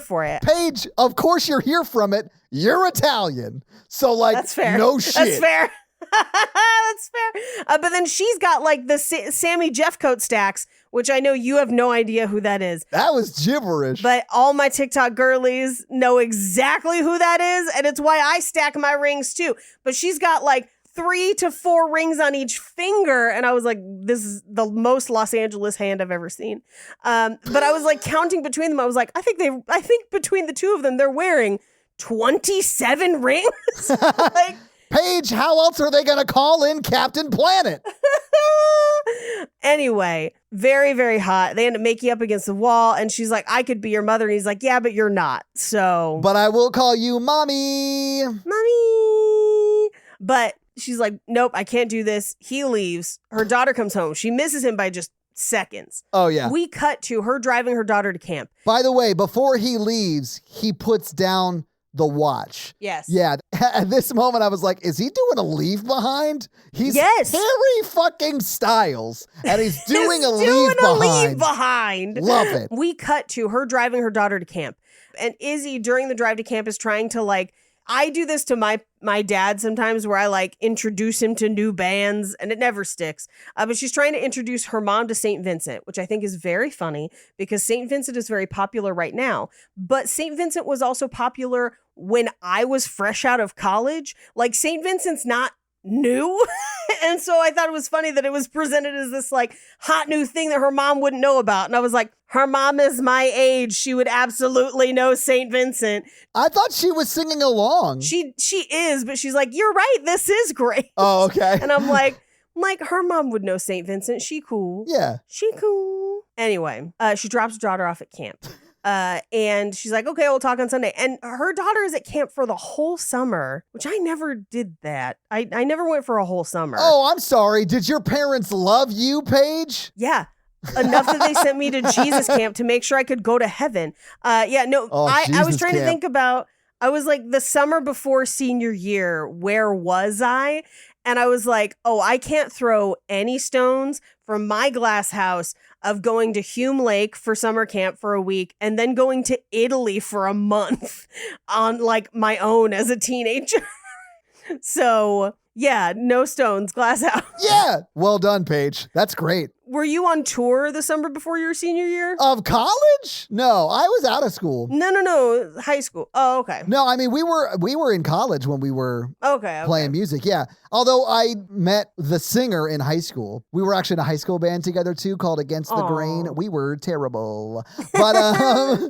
for it. Paige, of course you're here from it. You're Italian. So like, That's fair. no shit. That's fair. That's fair. But then she's got like the Sammy Jeffcoat stacks, which I know you have no idea who that is. That was gibberish. But all my TikTok girlies know exactly who that is. And it's why I stack my rings too. But she's got like 3 to 4 rings on each finger. And I was like, this is the most Los Angeles hand I've ever seen. But I was like counting between them. I was like, I think between the two of them, they're wearing 27 rings. Like, Paige, how else are they going to call in Captain Planet? Anyway, very, very hot. They end up making up against the wall. And she's like, I could be your mother. And he's like, yeah, but you're not. So. But I will call you Mommy. Mommy. But she's like, nope, I can't do this. He leaves. Her daughter comes home. She misses him by just seconds. Oh, yeah. We cut to her driving her daughter to camp. By the way, before he leaves, he puts down the watch. Yes. Yeah. At this moment, I was like, is he doing a leave behind? He's Yes. Harry fucking Styles, and he's doing a leave behind. Love it. We cut to her driving her daughter to camp. And Izzy, during the drive to camp, is trying to like, I do this to my dad sometimes where I like introduce him to new bands and it never sticks. But she's trying to introduce her mom to St. Vincent, which I think is very funny because St. Vincent is very popular right now. But St. Vincent was also popular when I was fresh out of college. Like St. Vincent's not new. And so I thought it was funny that it was presented as this like hot new thing that her mom wouldn't know about. And I was like, her mom is my age. She would absolutely know St. Vincent. I thought she was singing along. She is, but she's like, you're right. This is great. Oh, okay. And I'm like, her mom would know St. Vincent. She cool. Yeah. She cool. Anyway, she drops her daughter off at camp. And she's like, okay, we'll talk on Sunday. And her daughter is at camp for the whole summer, which I never did that. I never went for a whole summer. Oh, I'm sorry. Did your parents love you, Paige? Yeah. Enough that they sent me to Jesus camp to make sure I could go to heaven. I was trying to think about, I was like, the summer before senior year, where was I? And I was like, oh, I can't throw any stones from my glass house of going to Hume Lake for summer camp for a week and then going to Italy for a month on like my own as a teenager. So yeah, no stones, glass house. Yeah. Well done, Paige. That's great. Were you on tour the summer before your senior year? Of college? No, I was out of school. No. High school. Oh, okay. No, I mean, we were in college when we were Okay. playing music. Yeah. Although I met the singer in high school. We were actually in a high school band together too called Against the Grain. We were terrible. But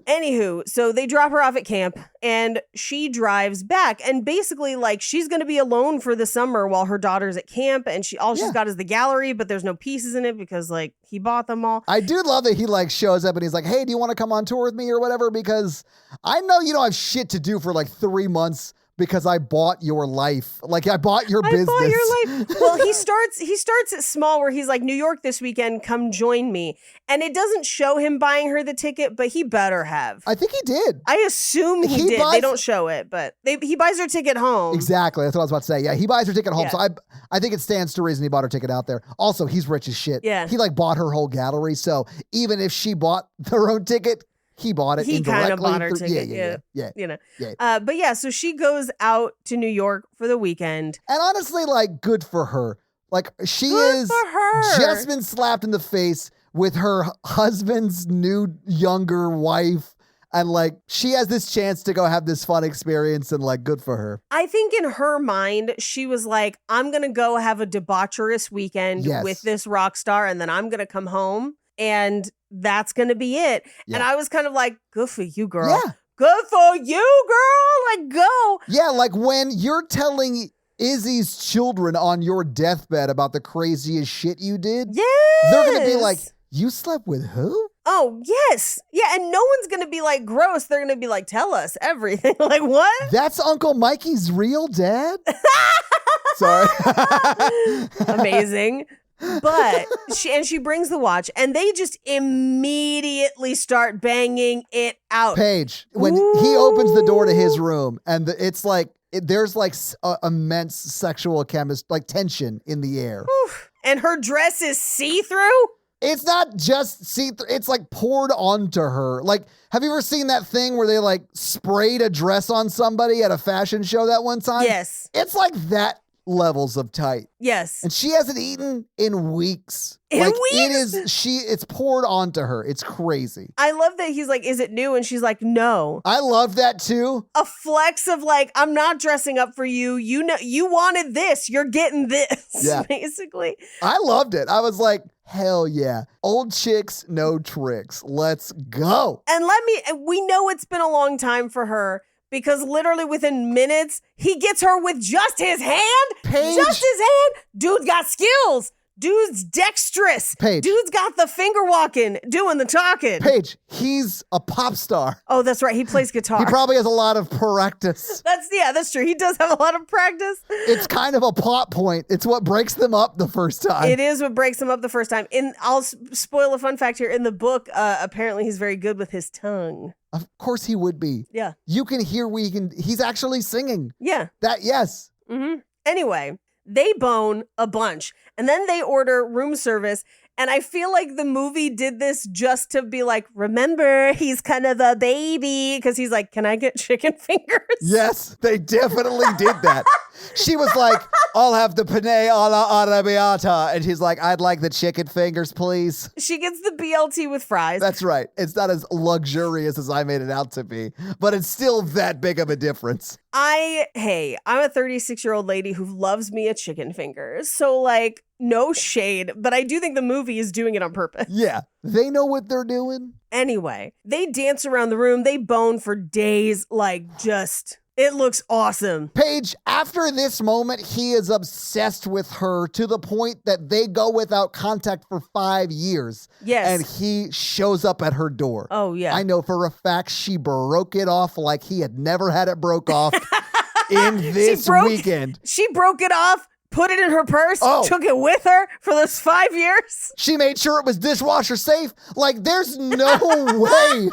anywho, so they drop her off at camp and she drives back and basically like she's going to be alone for the summer while her daughter's at camp and she's got is the gallery, but there's no pieces in it because like he bought them all. I do love that he like shows up and he's like, hey, do you want to come on tour with me or whatever? Because I know you don't have shit to do for like 3 months because I bought your life. Like I bought your business. I bought your life. Well, he starts it small where he's like, New York this weekend, come join me. And it doesn't show him buying her the ticket, but he better have. I think he did. I assume he did. They don't show it, but he buys her ticket home. Exactly. That's what I was about to say. Yeah, he buys her ticket home. Yeah. So I think it stands to reason he bought her ticket out there. Also, he's rich as shit. Yeah. He like bought her whole gallery. So even if she bought her own ticket, he bought it indirectly. He kind of bought her ticket. Yeah. You know. Yeah. But yeah, so she goes out to New York for the weekend. And honestly, like, good for her. Like, she Good for her. just been slapped in the face with her husband's new younger wife And like, she has this chance to go have this fun experience and like, good for her. I think in her mind, she was like, I'm going to go have a debaucherous weekend Yes. with this rock star, and then I'm going to come home, and that's going to be it. Yeah. And I was kind of like, good for you, girl. Yeah. Good for you, girl. Like, go. Yeah, like when you're telling Izzy's children on your deathbed about the craziest shit you did, Yes. they're going to be like, you slept with who? Oh, yes. Yeah, and no one's going to be like, gross. They're going to be like, tell us everything. Like, what? That's Uncle Mikey's real dad? Sorry. Amazing. But she brings the watch, and they just immediately start banging it out. Paige, when he opens the door to his room, and it's like, there's like immense sexual like tension in the air. And her dress is see-through? It's not just see-through, it's like poured onto her. Like, have you ever seen that thing where they like sprayed a dress on somebody at a fashion show that one time? Yes. It's like that levels of tight. Yes. And she hasn't eaten in weeks. In like weeks? It's poured onto her. It's crazy. I love that he's like, is it new? And she's like, no. I love that too. A flex of like, I'm not dressing up for you. You know, you wanted this. You're getting this. Yeah. Basically. I loved it. I was like, hell yeah. Old chicks, no tricks. Let's go. And we know it's been a long time for her, because literally within minutes, he gets her with just his hand. Paige. Just his hand. Dude's got skills. Dude's dexterous. Paige. Dude's got the finger walking, doing the talking. Paige, he's a pop star. Oh, that's right. He plays guitar. He probably has a lot of practice. That's true. He does have a lot of practice. It's kind of a plot point. It's what breaks them up the first time. It is what breaks him up the first time. I'll spoil a fun fact here. In the book, apparently he's very good with his tongue. Of course he would be. Yeah. You can hear he's actually singing. Yeah. Yes. Mm-hmm. Anyway, they bone a bunch, and then they order room service. And I feel like the movie did this just to be like, remember, he's kind of a baby. Because he's like, can I get chicken fingers? Yes, they definitely did that. She was like, I'll have the penne alla arrabbiata. And he's like, I'd like the chicken fingers, please. She gets the BLT with fries. That's right. It's not as luxurious as I made it out to be, but it's still that big of a difference. I'm a 36-year-old lady who loves me a chicken fingers. So like, no shade, but I do think the movie is doing it on purpose. Yeah, they know what they're doing. Anyway, they dance around the room. They bone for days. It looks awesome. Paige, after this moment, he is obsessed with her to the point that they go without contact for 5 years. Yes. And he shows up at her door. Oh, yeah. I know for a fact she broke it off like he had never had it broke off in this weekend. She broke it off, put it in her purse, took it with her for those 5 years. She made sure it was dishwasher safe. Like, there's no way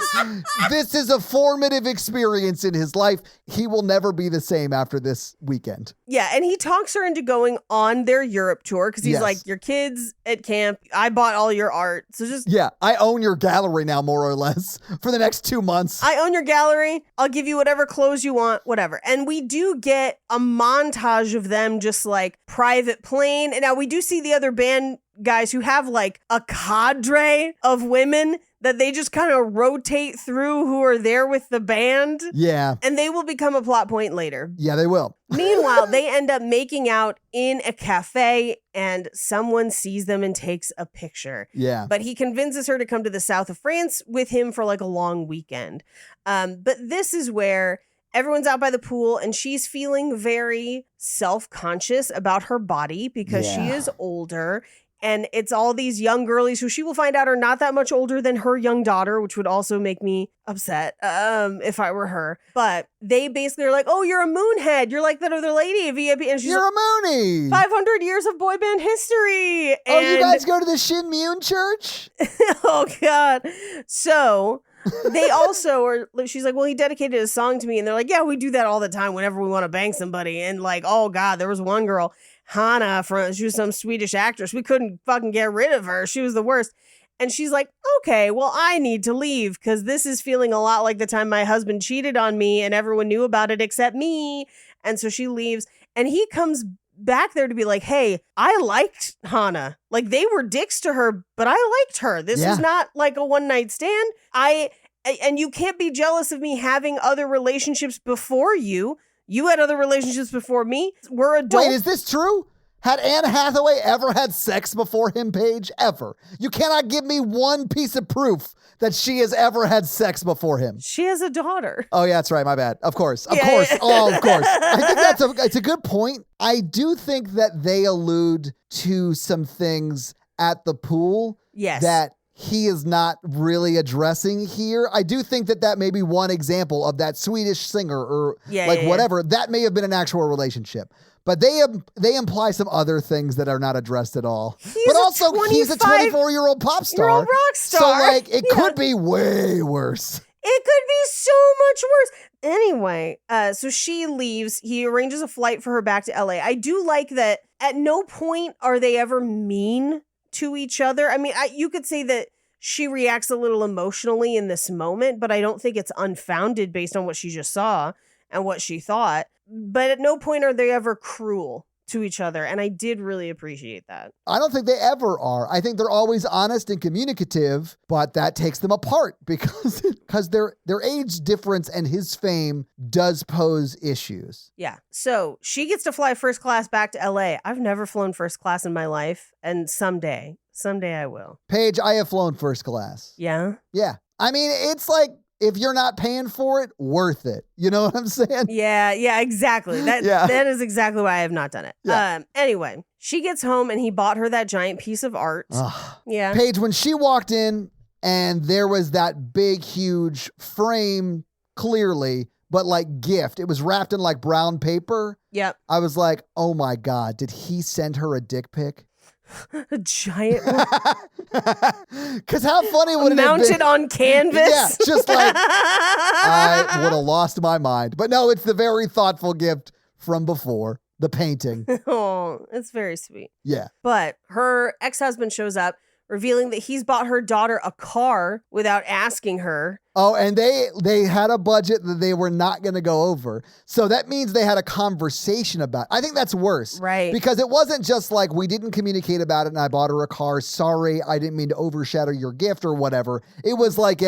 this is a formative experience in his life. He will never be the same after this weekend. Yeah, and he talks her into going on their Europe tour because he's Yes. like, your kids at camp, I bought all your art. So just... Yeah, I own your gallery now, more or less, for the next 2 months. I own your gallery. I'll give you whatever clothes you want, whatever. And we do get a montage of them just like private plane. And now we do see the other band guys who have like a cadre of women that they just kind of rotate through who are there with the band. Yeah. And they will become a plot point later. Yeah, they will. Meanwhile, they end up making out in a cafe and someone sees them and takes a picture. Yeah. But he convinces her to come to the south of France with him for like a long weekend. But this is where everyone's out by the pool and she's feeling very self-conscious about her body because she is older. And it's all these young girlies who she will find out are not that much older than her young daughter, which would also make me upset if I were her. But they basically are like, oh, you're a moonhead. You're like that other lady, VIP. And she's You're like, a moonie. 500 years of boy band history. Oh, you And- guys go to the Shin Moon Church? oh, God. So... they also are, she's like, well, he dedicated a song to me. And they're like, yeah, we do that all the time whenever we want to bang somebody. And like, oh God, there was one girl, Hannah, she was some Swedish actress. We couldn't fucking get rid of her. She was the worst. And she's like, okay, well, I need to leave because this is feeling a lot like the time my husband cheated on me and everyone knew about it except me. And so she leaves and he comes back there to be like, hey, I liked Hannah. Like they were dicks to her, but I liked her. This was not like a one night stand. And you can't be jealous of me having other relationships before you. You had other relationships before me. We're adults. Wait, is this true? Had Anne Hathaway ever had sex before him, Paige? Ever? You cannot give me one piece of proof that she has ever had sex before him. She has a daughter. Oh, yeah, that's right. My bad. Of course. Of Yeah, course. yeah. Oh, of course. I think it's a good point. I do think that they allude to some things at the pool Yes. that he is not really addressing here. I do think that may be one example of that Swedish singer or whatever. That may have been an actual relationship. But they imply some other things that are not addressed at all. But also, he's a 24-year-old pop star. Rock star. So, like, it could be way worse. It could be so much worse. Anyway, so she leaves. He arranges a flight for her back to LA. I do like that at no point are they ever mean to each other. I mean, you could say that she reacts a little emotionally in this moment, but I don't think it's unfounded based on what she just saw and what she thought. But at no point are they ever cruel to each other. And I did really appreciate that. I don't think they ever are. I think they're always honest and communicative, but that takes them apart because their age difference and his fame does pose issues. Yeah. So she gets to fly first class back to LA. I've never flown first class in my life. And someday I will. Paige, I have flown first class. Yeah. Yeah. I mean, it's like, if you're not paying for it, worth it. You know what I'm saying? Yeah, exactly. That is exactly why I have not done it. Yeah. Anyway, she gets home and he bought her that giant piece of art. Yeah. Paige, when she walked in and there was that big, huge frame, clearly, but like gift, it was wrapped in like brown paper. Yep. I was like, oh my God, did he send her a dick pic? A giant Because how funny would it have been? mounted on canvas? Yeah, just like I would have lost my mind. But no, it's the very thoughtful gift from before, the painting. Oh, it's very sweet. Yeah. But her ex-husband shows up, revealing that he's bought her daughter a car without asking her. Oh, and they had a budget that they were not going to go over. So that means they had a conversation about it. I think that's worse. Right. Because it wasn't just like, we didn't communicate about it and I bought her a car. Sorry, I didn't mean to overshadow your gift or whatever. It was like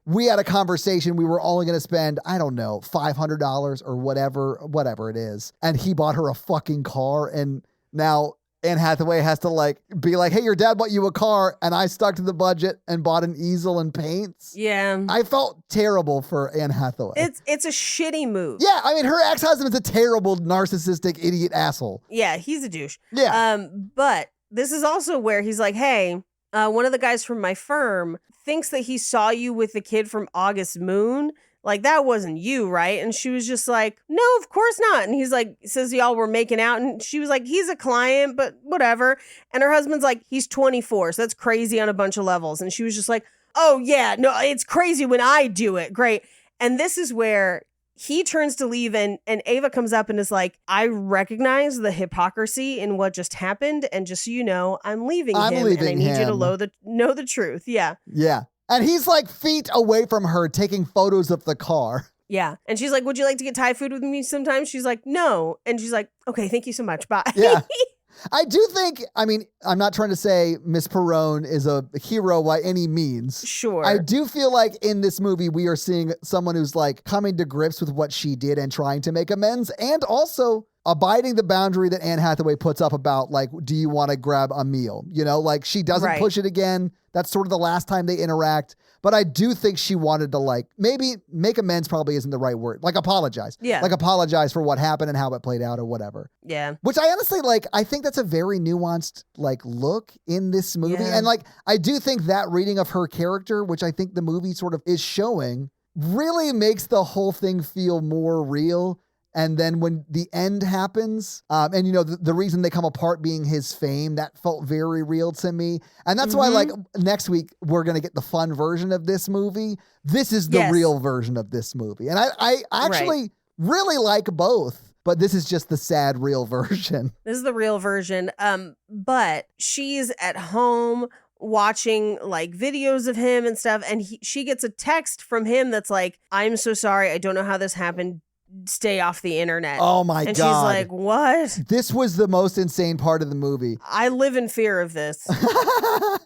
we had a conversation. We were only going to spend, I don't know, $500 or whatever it is. And he bought her a fucking car. And now Anne Hathaway has to like be like, hey, your dad bought you a car and I stuck to the budget and bought an easel and paints. Yeah. I felt terrible for Anne Hathaway. It's a shitty move. Yeah, I mean, her ex-husband is a terrible, narcissistic, idiot asshole. Yeah, he's a douche. Yeah. But this is also where he's like, hey, one of the guys from my firm thinks that he saw you with the kid from August Moon. Like, that wasn't you, right? And she was just like, no, of course not. And he's like, says y'all were making out. And she was like, he's a client, but whatever. And her husband's like, he's 24. So that's crazy on a bunch of levels. And she was just like, oh, yeah, no, it's crazy when I do it. Great. And this is where he turns to leave and Ava comes up and is like, I recognize the hypocrisy in what just happened. And just so you know, I'm leaving him. And I need you to know the truth. Yeah. Yeah. And he's like feet away from her taking photos of the car. Yeah. And she's like, would you like to get Thai food with me sometime? She's like, no. And she's like, okay, thank you so much. Bye. Yeah. I do think, I mean, I'm not trying to say Miss Perrone is a hero by any means. Sure. I do feel like in this movie, we are seeing someone who's like coming to grips with what she did and trying to make amends, and also abiding the boundary that Anne Hathaway puts up about like, do you want to grab a meal? You know, like she doesn't push it again. That's sort of the last time they interact. But I do think she wanted to like, maybe make amends probably isn't the right word. Like apologize. Yeah. Like apologize for what happened and how it played out or whatever. Yeah. Which I honestly like, I think that's a very nuanced like look in this movie. Yeah. And like, I do think that reading of her character, which I think the movie sort of is showing, really makes the whole thing feel more real. And then when the end happens, and you know, the reason they come apart being his fame, that felt very real to me. And that's why like next week, we're going to get the fun version of this movie. This is the real version of this movie. And I actually really like both, but this is just the sad real version. This is the real version. But she's at home watching like videos of him and stuff. And she gets a text from him that's like, I'm so sorry. I don't know how this happened. stay off the internet. Oh my and God. she's like, what? This was the most insane part of the movie. I live in fear of this. The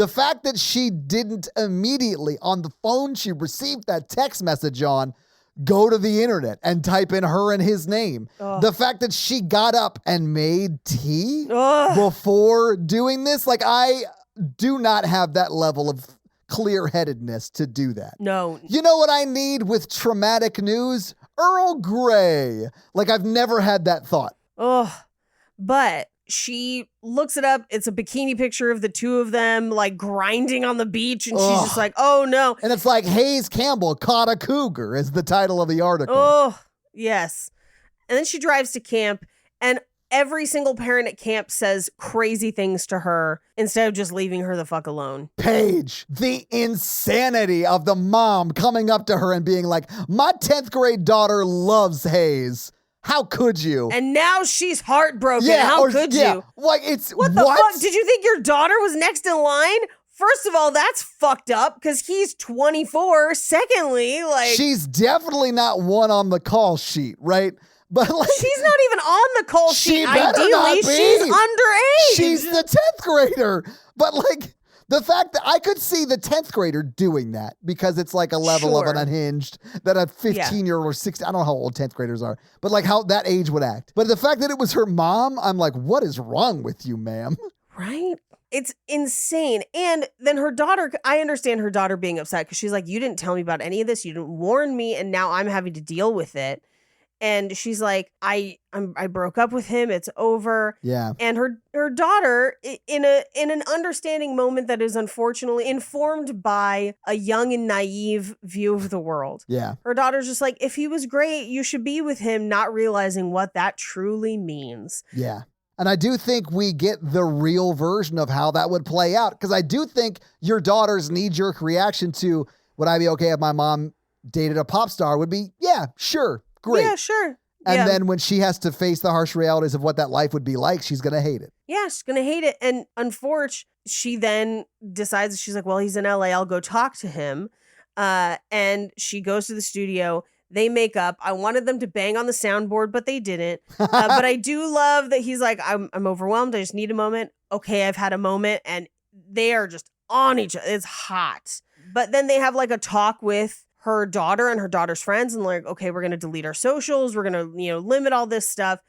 fact that she didn't immediately on the phone she received that text message on, go to the internet and type in her and his name. Ugh. The fact that she got up and made tea Ugh. before doing this, like I do not have that level of clear-headedness to do that. No. You know what I need with traumatic news? Earl Grey. Like I've never had that thought. Ugh. But she looks it up. It's a bikini picture of the two of them like grinding on the beach. And she's just like, oh no. And it's like Hayes Campbell caught a cougar is the title of the article. Oh, yes. And then she drives to camp and every single parent at camp says crazy things to her instead of just leaving her the fuck alone. Paige, the insanity of the mom coming up to her and being like, my 10th grade daughter loves Hayes. How could you? And now she's heartbroken. How could you? Like it's What the fuck? Did you think your daughter was next in line? First of all, that's fucked up because he's 24. Secondly, like she's definitely not one on the call sheet, right? But like she's not even on the call sheet. better not Ideally, be. she's underage. She's the 10th grader. But like the fact that I could see the 10th grader doing that because it's like a level of an unhinged that a 15-year-old or 16, I don't know how old 10th graders are, but like how that age would act. But the fact that it was her mom, I'm like, what is wrong with you, ma'am? Right? It's insane. And then her daughter, I understand her daughter being upset because she's like, you didn't tell me about any of this. You didn't warn me. And now I'm having to deal with it. And she's like, I broke up with him. It's over. Yeah. And her daughter, in an understanding moment that is unfortunately informed by a young and naive view of the world. Yeah. Her daughter's just like, if he was great, you should be with him, not realizing what that truly means. Yeah. And I do think we get the real version of how that would play out. Because I do think your daughter's knee-jerk reaction to, would I be okay if my mom dated a pop star, would be, yeah, sure. Great. Yeah, sure. And then when she has to face the harsh realities of what that life would be like, she's going to hate it. Yeah, she's going to hate it. And unfortunately, she then decides, she's like, well, he's in LA. I'll go talk to him. And she goes to the studio. They make up. I wanted them to bang on the soundboard, but they didn't. But I do love that he's like, I'm overwhelmed. I just need a moment. Okay, I've had a moment. And they are just on each other. It's hot. But then they have like a talk with her daughter and her daughter's friends and like, okay, we're going to delete our socials. We're going to, limit all this stuff.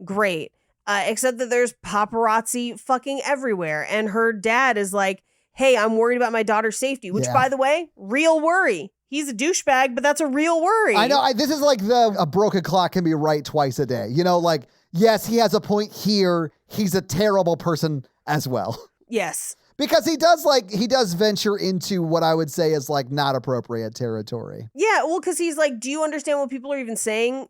Great. Except that there's paparazzi fucking everywhere. And her dad is like, hey, I'm worried about my daughter's safety, which by the way, real worry. He's a douchebag, but that's a real worry. I know. This is like a broken clock can be right twice a day. Like, yes, he has a point here. He's a terrible person as well. Yes. Because he does venture into what I would say is like not appropriate territory. Yeah, well, because he's like, do you understand what people are even saying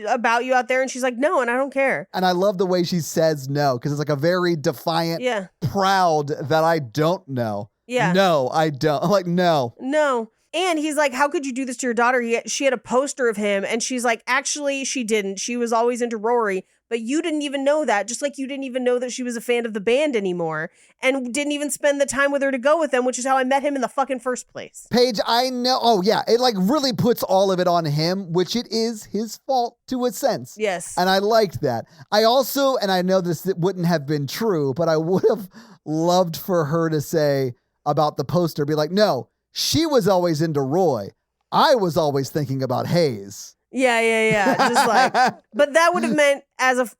about you out there? And she's like, no, and I don't care. And I love the way she says no, because it's like a very defiant, proud that I don't know. Yeah. No, I don't. I'm like, no. No. And he's like, how could you do this to your daughter? She had a poster of him. And she's like, actually, she didn't. She was always into Rory. But you didn't even know that. Just like you didn't even know that she was a fan of the band anymore. And didn't even spend the time with her to go with them, which is how I met him in the fucking first place. Paige, I know. Oh, yeah. It like really puts all of it on him, which it is his fault to a sense. Yes. And I liked that. I also, and I know this wouldn't have been true, but I would have loved for her to say about the poster, be like, no, she was always into Roy. I was always thinking about Hayes. Yeah. Just like, but that would have meant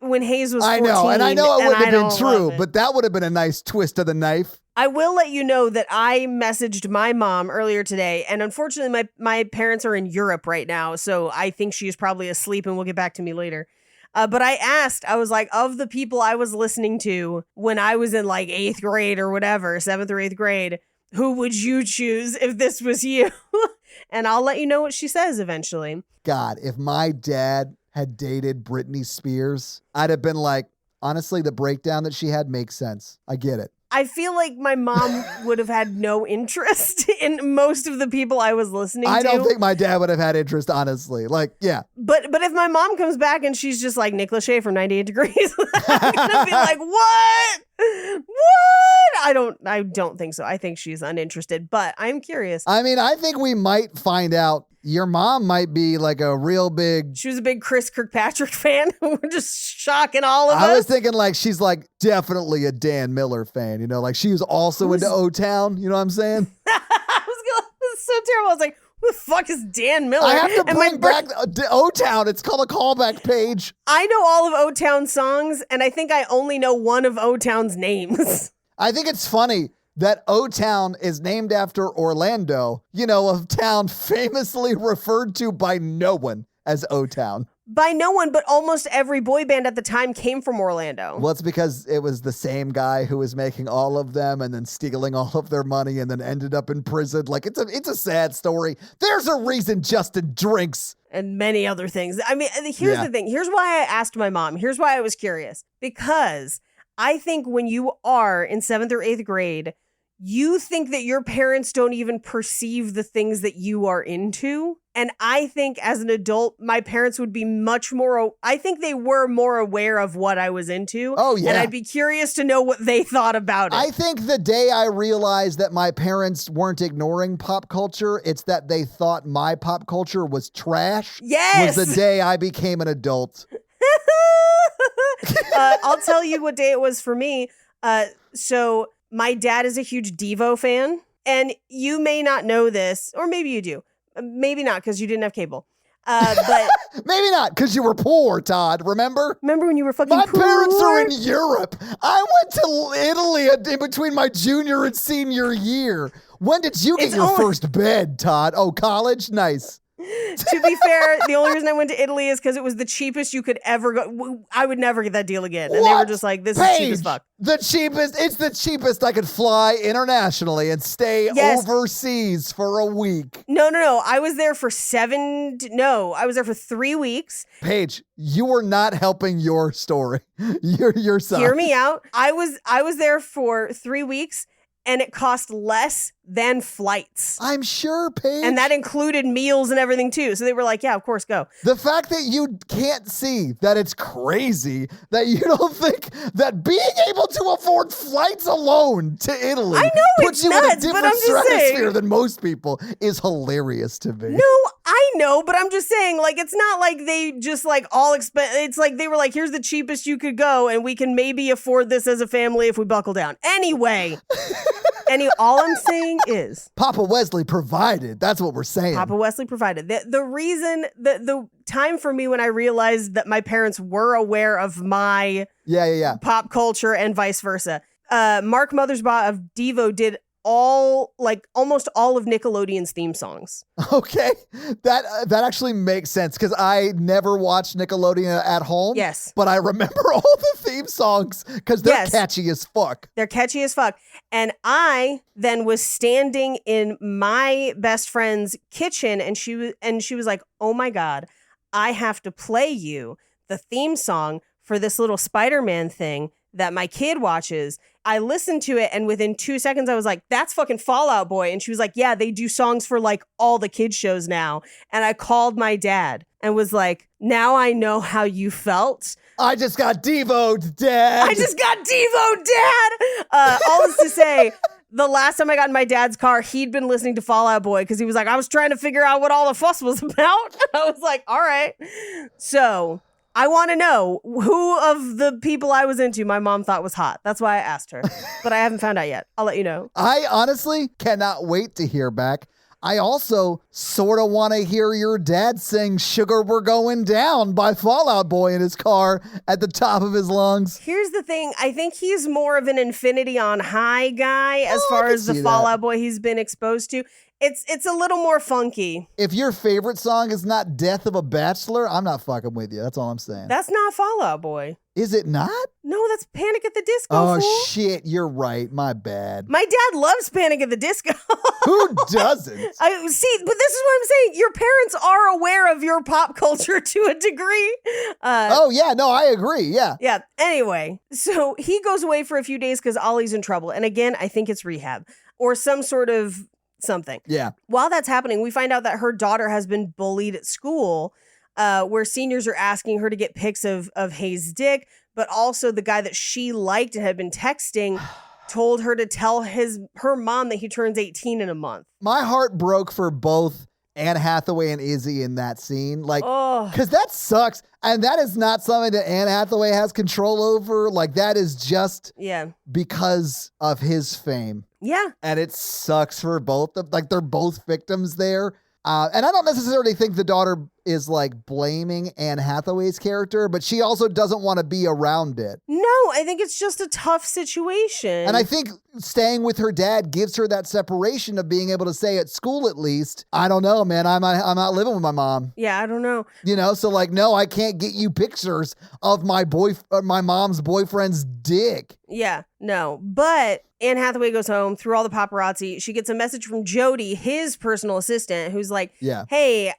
when Hayes was 14. I know, and I know it wouldn't have been true, but that would have been a nice twist of the knife. I will let you know that I messaged my mom earlier today, and unfortunately, my parents are in Europe right now, so I think she is probably asleep, and will get back to me later. But I was like, of the people I was listening to when I was in like 8th grade or whatever, 7th or 8th grade, who would you choose if this was you? And I'll let you know what she says eventually. God, if my dad had dated Britney Spears, I'd have been like, honestly, the breakdown that she had makes sense. I get it. I feel like my mom would have had no interest in most of the people I was listening to. I don't think my dad would have had interest, honestly. Like, yeah. But if my mom comes back and she's just like Nick Lachey from 98 Degrees, I'm going to be like, what? What? I don't think so. I think she's uninterested, but I'm curious. I mean, I think we might find out. Your mom might be like a real big. She was a big Chris Kirkpatrick fan. We're just shocking all of us. I was thinking like she's like definitely a Dan Miller fan, you know, like she was also into O-Town, you know what I'm saying? This is so terrible. I was like, who the fuck is Dan Miller? I have to bring back O-Town. It's called a callback page. I know all of O-Town songs, and I think I only know one of O-Town's names. I think it's funny that O-Town is named after Orlando, you know, a town famously referred to by no one as O-Town. By no one, but almost every boy band at the time came from Orlando. Well, it's because it was the same guy who was making all of them and then stealing all of their money and then ended up in prison. Like, it's a sad story. There's a reason Justin drinks. And many other things. I mean, here's the thing. Here's why I asked my mom. Here's why I was curious. Because I think when you are in 7th or 8th grade, you think that your parents don't even perceive the things that you are into. And I think as an adult, my parents would be much more, I think they were more aware of what I was into. Oh, yeah. And I'd be curious to know what they thought about it. I think the day I realized that my parents weren't ignoring pop culture, it's that they thought my pop culture was trash. Yes! Was the day I became an adult. I'll tell you what day it was for me. So my dad is a huge Devo fan, and you may not know this, or maybe you do. Maybe not, because you didn't have cable. But maybe not, because you were poor, Todd. Remember when you were fucking My poor? parents are in Europe. I went to Italy in between my junior and senior year. When did you get your first bed, Todd? Oh, college? Nice. To be fair, the only reason I went to Italy is because it was the cheapest you could ever go. I would never get that deal again. And they were just like, this is cheap as fuck. It's the cheapest I could fly internationally and stay overseas for a week. No. I was there for 3 weeks. Paige, you were not helping your story. Your son. Hear me out. I was there for 3 weeks, and it cost less than flights. I'm sure, Paige. And that included meals and everything too. So they were like, yeah, of course, go. The fact that you can't see that it's crazy that you don't think that being able to afford flights alone to Italy puts you nuts, in a but different I'm just stratosphere saying. than most people is hilarious to me. No, I know, but I'm just saying, like, it's not like they just like all it's like they were like, here's the cheapest you could go, and we can maybe afford this as a family if we buckle down. Anyway, all I'm saying is Papa Wesley provided. That's what we're saying. Papa Wesley provided. The reason, the time for me when I realized that my parents were aware of my pop culture and vice versa. Mark Mothersbaugh of Devo did almost all of Nickelodeon's theme songs. Okay. That actually makes sense because I never watched Nickelodeon at home. Yes. But I remember all the theme songs because they're catchy as fuck. They're catchy as fuck. And I then was standing in my best friend's kitchen, and she was like, oh my God, I have to play you the theme song for this little Spider-Man thing that my kid watches. I listened to it, and within 2 seconds, I was like, that's fucking Fall Out Boy. And she was like, yeah, they do songs for like all the kids shows now. And I called my dad and was like, now I know how you felt. I just got Devo'd, Dad. I just got Devo'd, Dad. All this to say, the last time I got in my dad's car, he'd been listening to Fall Out Boy because he was like, I was trying to figure out what all the fuss was about. I was like, all right. So I want to know who of the people I was into my mom thought was hot. That's why I asked her, but I haven't found out yet. I'll let you know. I honestly cannot wait to hear back. I also sort of want to hear your dad sing Sugar We're Going Down by Fall Out Boy in his car at the top of his lungs. Here's the thing. I think he's more of an Infinity on High guy as far as the Fall Out Boy he's been exposed to. It's a little more funky. If your favorite song is not Death of a Bachelor, I'm not fucking with you. That's all I'm saying. That's not Fall Out Boy. Is it not? No, that's Panic at the Disco. Oh, fool. shit. You're right. My bad. My dad loves Panic at the Disco. Who doesn't? I see, but this is what I'm saying. Your parents are aware of your pop culture to a degree. Oh, yeah. No, I agree. Yeah. Yeah. Anyway, so he goes away for a few days because Ollie's in trouble. And again, I think it's rehab or some sort of something. Yeah. While that's happening, we find out that her daughter has been bullied at school where seniors are asking her to get pics of Hayes' dick, but also the guy that she liked and had been texting told her to tell her mom that he turns 18 in a month. My heart broke for both Anne Hathaway and Izzy in that scene. Like, because that sucks. And that is not something that Anne Hathaway has control over. Like, that is just because of his fame. Yeah. And it sucks for both of them. Like, they're both victims there. And I don't necessarily think the daughter is like blaming Anne Hathaway's character, but she also doesn't want to be around it. No, I think it's just a tough situation. And I think staying with her dad gives her that separation of being able to say at school, at least, I don't know, man, I'm not living with my mom. Yeah, I don't know. You know, so like, no, I can't get you pictures of my mom's boyfriend's dick. Yeah, no. But Anne Hathaway goes home through all the paparazzi. She gets a message from Jody, his personal assistant, who's like, hey,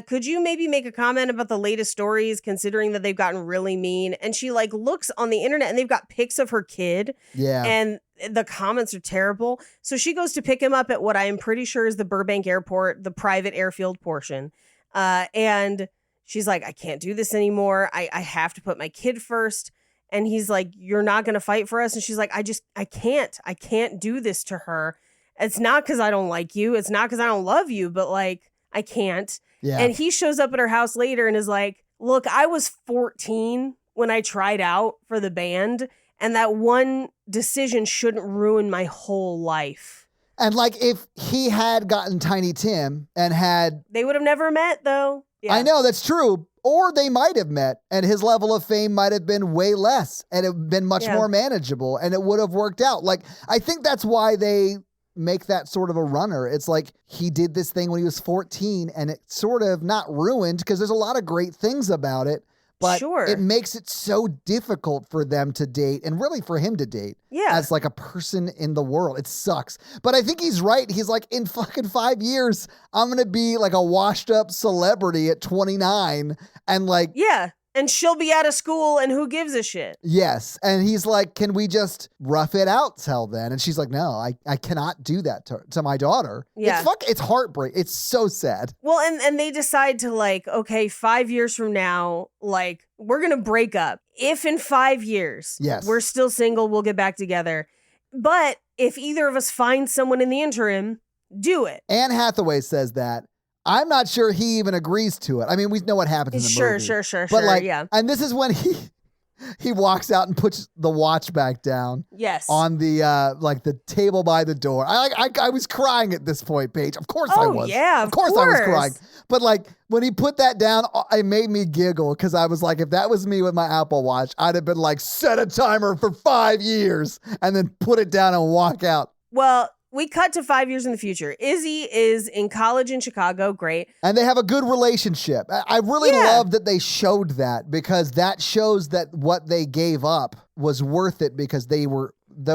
could you maybe make a comment about the latest stories, considering that they've gotten really mean? And she like looks on the internet and they've got pics of her kid. Yeah. And the comments are terrible. So she goes to pick him up at what I am pretty sure is the Burbank airport, the private airfield portion. And she's like, I can't do this anymore. I have to put my kid first. And he's like, you're not going to fight for us? And she's like, I can't do this to her. It's not because I don't like you. It's not because I don't love you, but like, I can't. Yeah. And he shows up at her house later and is like, look, I was 14 when I tried out for the band. And that one decision shouldn't ruin my whole life. And like, if he had gotten Tiny Tim and had... They would have never met, though. Yeah. I know, that's true. Or they might have met, and his level of fame might have been way less, and it would have been much more manageable, and it would have worked out. Like, I think that's why they make that sort of a runner. It's like he did this thing when he was 14, and it's sort of not ruined, because there's a lot of great things about it. But it makes it so difficult for them to date, and really for him to date as like a person in the world. It sucks. But I think he's right. He's like, in fucking 5 years, I'm going to be like a washed up celebrity at 29. And like... Yeah. And she'll be out of school, and who gives a shit? Yes. And he's like, can we just rough it out till then? And she's like, no, I cannot do that to my daughter. Yeah. It's heartbreak. It's so sad. Well, and they decide to like, okay, 5 years from now, like, we're going to break up. If in 5 years we're still single, we'll get back together. But if either of us find someone in the interim, do it. Anne Hathaway says that. I'm not sure he even agrees to it. I mean, we know what happens in the movie. Sure. But like, yeah. And this is when he walks out and puts the watch back down. Yes. On the like the table by the door. I was crying at this point, Paige. Of course I was. Yeah, of course I was crying. But like when he put that down, it made me giggle because I was like, if that was me with my Apple Watch, I'd have been like, set a timer for 5 years and then put it down and walk out. Well, we cut to 5 years in the future. Izzy is in college in Chicago. Great. And they have a good relationship. I really love that they showed that, because that shows that what they gave up was worth it, because the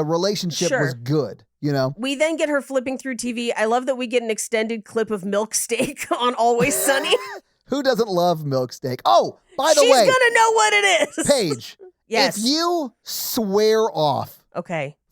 relationship was good, you know? We then get her flipping through TV. I love that we get an extended clip of Milk Steak on Always Sunny. Who doesn't love Milk Steak? Oh, by the way. She's going to know what it is. Paige. Yes. If you swear off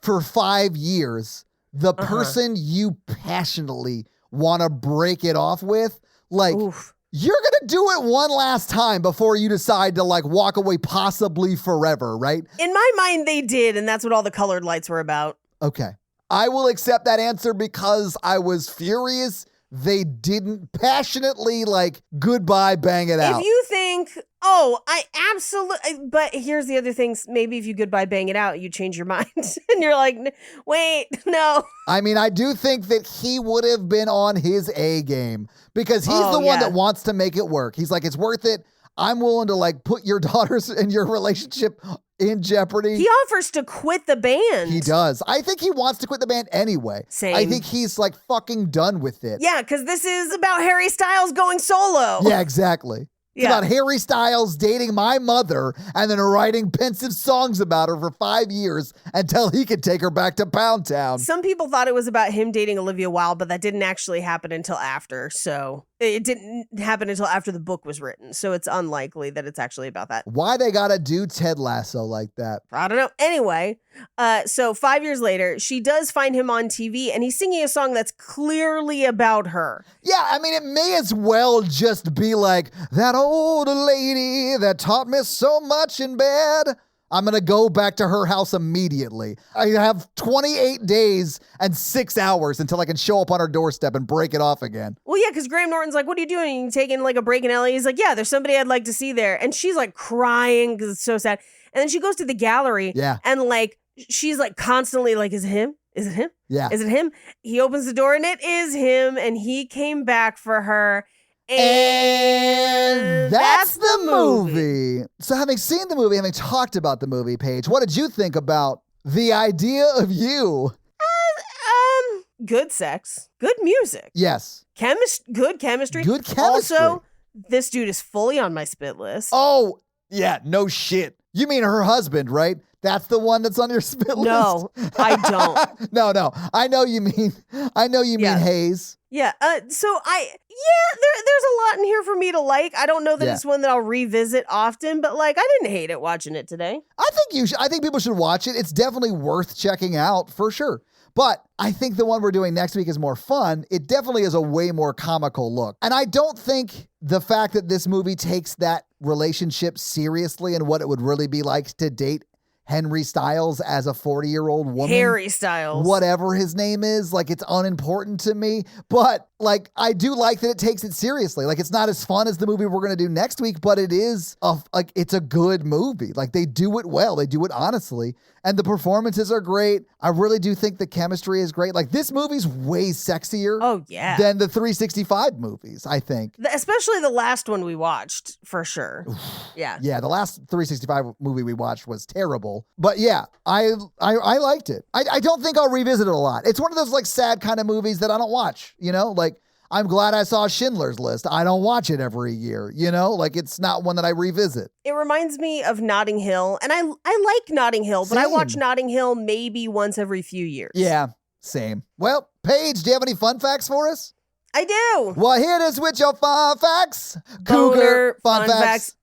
for 5 years... the person you passionately want to break it off with, like, you're going to do it one last time before you decide to, like, walk away possibly forever, right? In my mind, they did, and that's what all the colored lights were about. Okay. I will accept that answer because I was furious they didn't passionately, like, goodbye, bang it out. If you think, I absolutely, but here's the other things. Maybe if you goodbye, bang it out, you change your mind. And you're like, wait, no. I mean, I do think that he would have been on his A game, because he's the one that wants to make it work. He's like, it's worth it. I'm willing to like put your daughters and your relationship in jeopardy. He offers to quit the band. He does. I think he wants to quit the band anyway. Same. I think he's like fucking done with it. Yeah, because this is about Harry Styles going solo. Yeah, exactly. It's about Harry Styles dating my mother and then writing pensive songs about her for 5 years until he could take her back to Pound Town. Some people thought it was about him dating Olivia Wilde, but that didn't actually happen until after. So it didn't happen until after the book was written. So it's unlikely that it's actually about that. Why they gotta do Ted Lasso like that? I don't know. Anyway, so 5 years later, she does find him on TV and he's singing a song that's clearly about her. Yeah, I mean, it may as well just be like, that old lady that taught me so much in bed. I'm going to go back to her house immediately. I have 28 days and 6 hours until I can show up on her doorstep and break it off again. Well, yeah, because Graham Norton's like, what are you doing? You taking like a break in LA? He's like, yeah, there's somebody I'd like to see there. And she's like crying because it's so sad. And then she goes to the gallery and like, she's like constantly like, is it him? Is it him? Yeah. Is it him? He opens the door and it is him. And he came back for her. And that's the movie. So having seen the movie, having talked about the movie, Paige, what did you think about the idea of you? Good sex, good music. Yes. Good chemistry. Good chemistry. Also, this dude is fully on my spit list. Oh, yeah, no shit. You mean her husband, right? That's the one that's on your spit list? No, I don't. No. I know you mean Hayes. Yeah. There's a lot in here for me to like. I don't know that it's one that I'll revisit often, but like I didn't hate it watching it today. I think people should watch it. It's definitely worth checking out for sure. But I think the one we're doing next week is more fun. It definitely is a way more comical look. And I don't think the fact that this movie takes that relationship seriously and what it would really be like to date Henry Styles as a 40-year-old woman. Harry Styles. Whatever his name is, like it's unimportant to me. But like I do like that it takes it seriously. Like it's not as fun as the movie we're going to do next week, but it is it's a good movie. Like they do it well. They do it honestly. And the performances are great. I really do think the chemistry is great. Like this movie's way sexier than the 365 movies, I think. Especially the last one we watched, for sure. Yeah. Yeah, the last 365 movie we watched was terrible. But yeah, I liked it. I don't think I'll revisit it a lot. It's one of those like sad kind of movies that I don't watch, you know? Like I'm glad I saw Schindler's List. I don't watch it every year, you know? Like it's not one that I revisit. It reminds me of Notting Hill, and I like Notting Hill, but I watch Notting Hill maybe once every few years. Yeah, same. Well, Paige, do you have any fun facts for us? I do. Well, hit us with your fun facts. Cougar fun facts.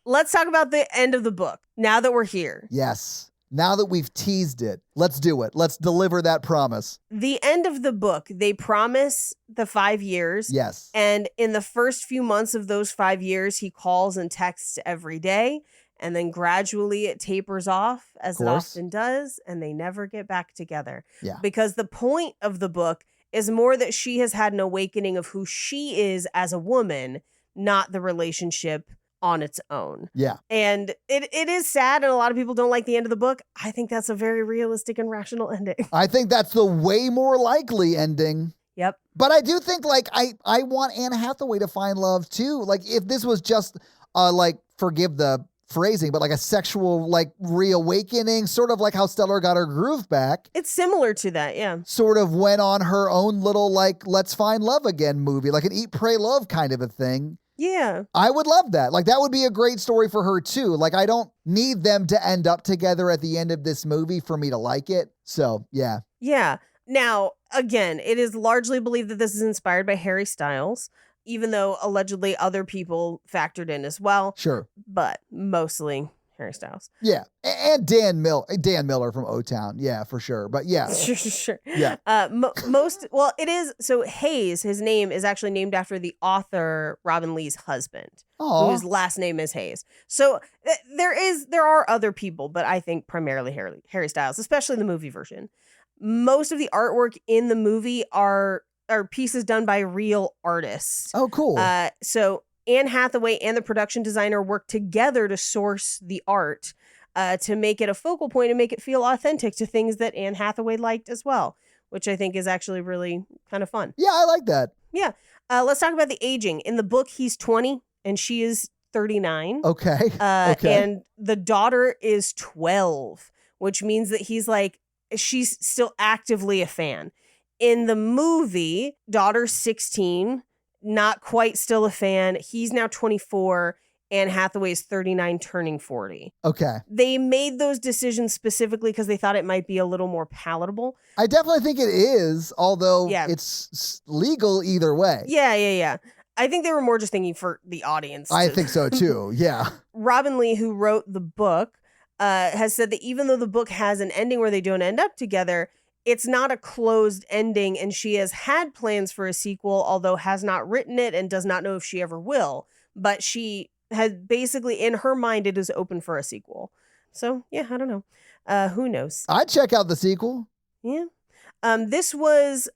Let's talk about the end of the book, now that we're here. Yes. Now that we've teased it, let's do it. Let's deliver that promise. The end of the book, they promise the 5 years. Yes. And in the first few months of those 5 years, he calls and texts every day. And then gradually it tapers off, as it often does. And they never get back together. Yeah. Because the point of the book is more that she has had an awakening of who she is as a woman, not the relationship on its own. Yeah. And it is sad, and a lot of people don't like the end of the book. I think that's a very realistic and rational ending. I think that's the way more likely ending. Yep. But I do think like I want Anne Hathaway to find love too. Like if this was just like, forgive the phrasing, but like a sexual like reawakening, sort of like how Stellar got her groove back. It's similar to that, yeah. Sort of went on her own little like let's find love again movie, like an Eat, Pray, Love kind of a thing. Yeah. I would love that. Like that would be a great story for her too. Like I don't need them to end up together at the end of this movie for me to like it. So yeah. Yeah. Now, again, it is largely believed that this is inspired by Harry Styles, even though allegedly other people factored in as well. Sure. But mostly Harry Styles. Yeah. And Dan Miller from O-Town. Yeah, for sure. But yeah. Sure. Yeah. It is. So Hayes, his name is actually named after the author Robin Lee's husband, whose last name is Hayes. So there are other people, but I think primarily Harry Styles, especially the movie version. Most of the artwork in the movie are pieces done by real artists. Oh, cool. So Anne Hathaway and the production designer worked together to source the art to make it a focal point and make it feel authentic to things that Anne Hathaway liked as well, which I think is actually really kind of fun. Yeah, I like that. Yeah. Let's talk about the aging. In the book, he's 20 and she is 39. Okay. And the daughter is 12, which means that she's still actively a fan. In the movie, daughter's 16, not quite still a fan. He's now 24, Anne Hathaway's 39 turning 40. Okay. They made those decisions specifically because they thought it might be a little more palatable. I definitely think it is, although Yeah. it's legal either way. Yeah. I think they were more just thinking for the audience. I think so too. Yeah. Robin Lee, who wrote the book, has said that even though the book has an ending where they don't end up together, it's not a closed ending, and she has had plans for a sequel, although has not written it and does not know if she ever will. But she has basically, in her mind, it is open for a sequel. So, yeah, I don't know. Who knows? I'd check out the sequel. Yeah. This was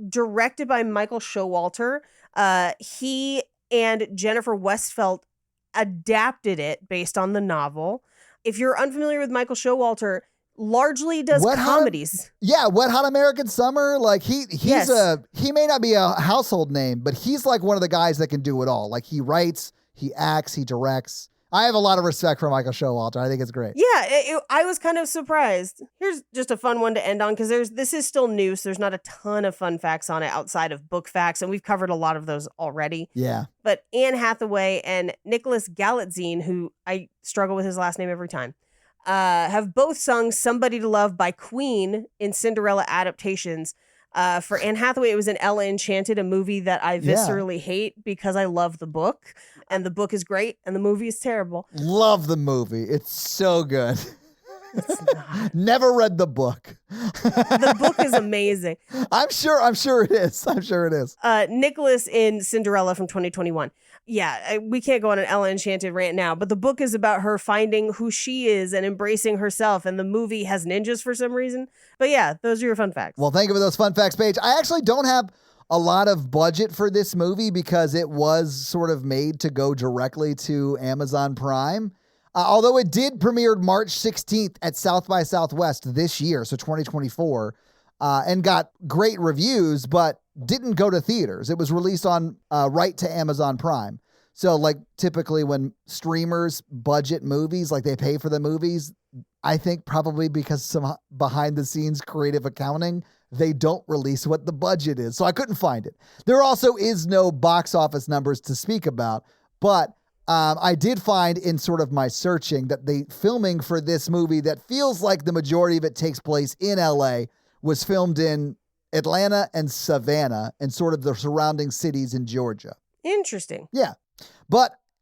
directed by Michael Showalter. He and Jennifer Westfeldt adapted it based on the novel. If you're unfamiliar with Michael Showalter, largely does comedies. Wet Hot American Summer. Like he's Yes. he may not be a household name, but he's like one of the guys that can do it all. Like he writes, he acts, he directs. I have a lot of respect for Michael Showalter. I think it's great. Yeah, I was kind of surprised. Here's just a fun one to end on because this is still new, so there's not a ton of fun facts on it outside of book facts, and we've covered a lot of those already. Yeah. But Anne Hathaway and Nicholas Galitzine, who I struggle with his last name every time, have both sung Somebody to Love by Queen in Cinderella adaptations. For Anne Hathaway, it was in Ella Enchanted, a movie that I viscerally hate because I love the book. And the book is great, and the movie is terrible. Love the movie. It's so good. It's not. Never read the book. The book is amazing. I'm sure it is. Nicholas in Cinderella from 2021. Yeah, we can't go on an Ella Enchanted rant now, but the book is about her finding who she is and embracing herself, and the movie has ninjas for some reason. But yeah, those are your fun facts. Well, thank you for those fun facts, Paige. I actually don't have a lot of budget for this movie because it was sort of made to go directly to Amazon Prime. Although it did premiere March 16th at South by Southwest this year, so 2024, and got great reviews, but didn't go to theaters. It was released on right to Amazon Prime. So like typically when streamers budget movies, like they pay for the movies, I think probably because some behind the scenes creative accounting, they don't release what the budget is. So I couldn't find it. There also is no box office numbers to speak about, but I did find in sort of my searching that the filming for this movie that feels like the majority of it takes place in LA was filmed in Atlanta and Savannah and sort of the surrounding cities in Georgia. Interesting. Yeah.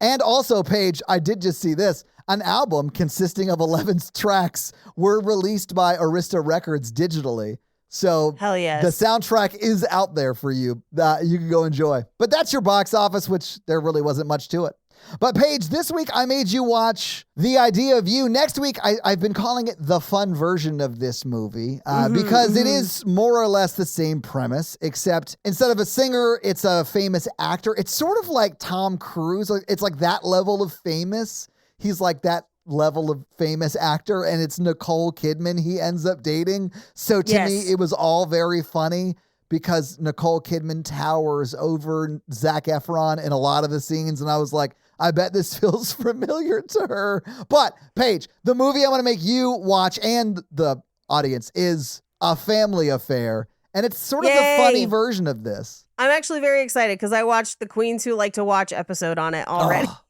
And also, Paige, I did just see this. An album consisting of 11 tracks were released by Arista Records digitally. So Hell yes. The soundtrack is out there for you that you can go enjoy. But that's your box office, which there really wasn't much to it. But Paige, this week I made you watch The Idea of You. Next week, I've been calling it the fun version of this movie because it is more or less the same premise, except instead of a singer, it's a famous actor. It's sort of like Tom Cruise. It's like that level of famous. He's like that level of famous actor, and it's Nicole Kidman he ends up dating. So to me, it was all very funny because Nicole Kidman towers over Zac Efron in a lot of the scenes, and I was like, I bet this feels familiar to her. But Paige, the movie I want to make you watch and the audience is A Family Affair, and it's sort of the funny version of this. I'm actually very excited because I watched the Queens Who Like to Watch episode on it already. Oh,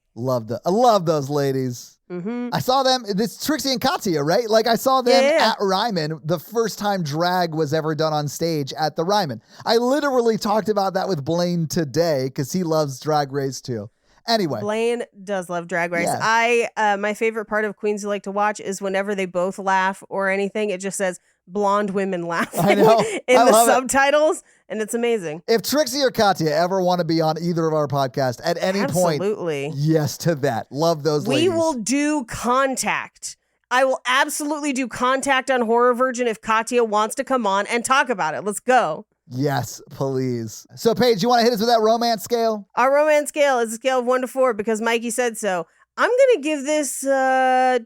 I love those ladies. I saw them. It's Trixie and Katya, right? Like I saw them at Ryman the first time drag was ever done on stage at the Ryman. I literally talked about that with Blaine today because he loves Drag Race too. Anyway, Blaine does love Drag Race. Yeah. My favorite part of Queens Who Like to Watch is whenever they both laugh or anything, it just says blonde women laughing I know. in the subtitles, and it's amazing. If Trixie or Katya ever want to be on either of our podcasts at any point, Absolutely. yes to that. Love those ladies. We will do Contact. I will absolutely do Contact on Horror Virgin if Katya wants to come on and talk about it. Let's go. Yes, please. So, Paige, you want to hit us with that romance scale? Our romance scale is a scale of 1 to 4 because Mikey said so. I'm going to give this 2.5.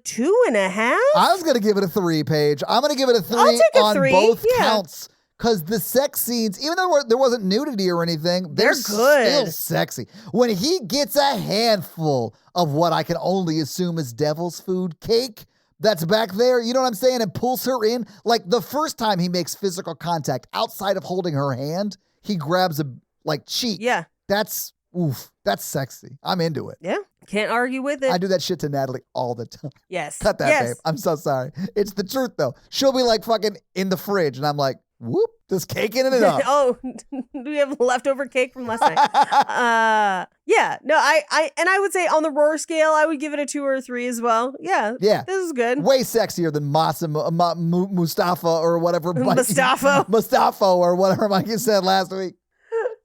I was going to give it a 3, Paige. I'm going to give it a 3 I'll take a on 3. both Yeah. counts because the sex scenes, even though there wasn't nudity or anything, they're good. still sexy. When he gets a handful of what I can only assume is devil's food cake that's back there, you know what I'm saying, and pulls her in, like the first time he makes physical contact outside of holding her hand, he grabs a cheek. Yeah. That's Oof, that's sexy. I'm into it. Yeah, can't argue with it. I do that shit to Natalie all the time. Yes. Cut that, babe. I'm so sorry. It's the truth, though. She'll be like fucking in the fridge, and I'm like, whoop, there's cake in it up. Oh, do we have leftover cake from last night? Yeah. No, I would say on the roar scale, I would give it a 2 or a 3 as well. Yeah. Yeah. This is good. Way sexier than Mustafa or whatever. Mustafa or whatever Mikey said last week.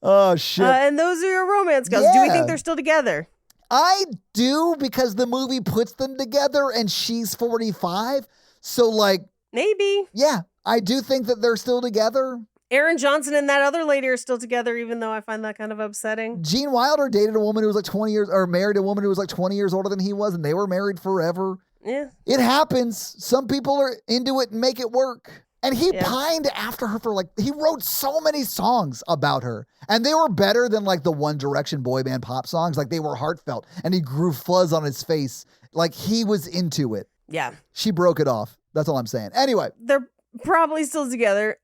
Oh, shit. And those are your romance goals. Do we think they're still together? I do, because the movie puts them together and she's 45. So, like, Maybe. yeah, I do think that they're still together. Aaron Johnson and that other lady are still together, even though I find that kind of upsetting. Gene Wilder dated a woman who was like 20 years, or married a woman who was like 20 years older than he was, and they were married forever. Yeah. It happens. Some people are into it and make it work. And he pined after her for he wrote so many songs about her. And they were better than like the One Direction boy band pop songs. Like they were heartfelt. And he grew fuzz on his face. Like he was into it. Yeah. She broke it off. That's all I'm saying. Anyway. They're probably still together.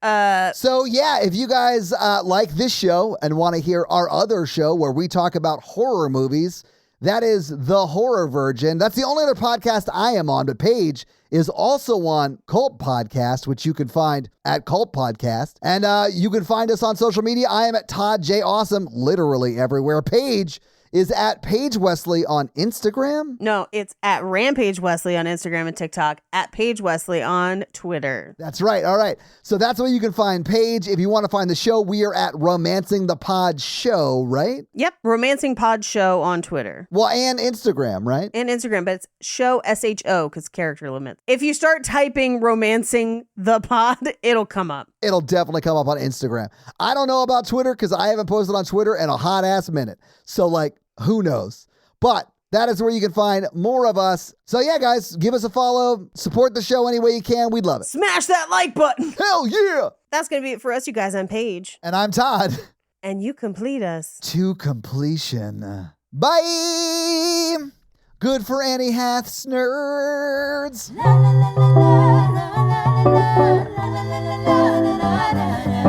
So yeah, if you guys like this show and want to hear our other show where we talk about horror movies, that is The Horror Virgin. That's the only other podcast I am on, but Paige is also on Cult Podcast, which you can find at Cult Podcast. And you can find us on social media. I am at Todd J. Awesome, literally everywhere. Paige is at Paige Wesley on Instagram. No, it's at Rampage Wesley on Instagram and TikTok, at Paige Wesley on Twitter. That's right. All right. So that's where you can find Paige. If you want to find the show, we are at Romancing the Pod Show, right? Yep. Romancing Pod Show on Twitter. Well, and Instagram, right? And Instagram, but it's show SHO because character limit. If you start typing Romancing the Pod, it'll come up. It'll definitely come up on Instagram. I don't know about Twitter because I haven't posted on Twitter in a hot ass minute. So who knows? But that is where you can find more of us. So yeah, guys, give us a follow. Support the show any way you can. We'd love it. Smash that like button. Hell yeah. That's going to be it for us, you guys. I'm Paige. And I'm Todd. And you complete us. To completion. Bye. Good for Annie Hath's nerds. La la la la la la la la la la la la la la.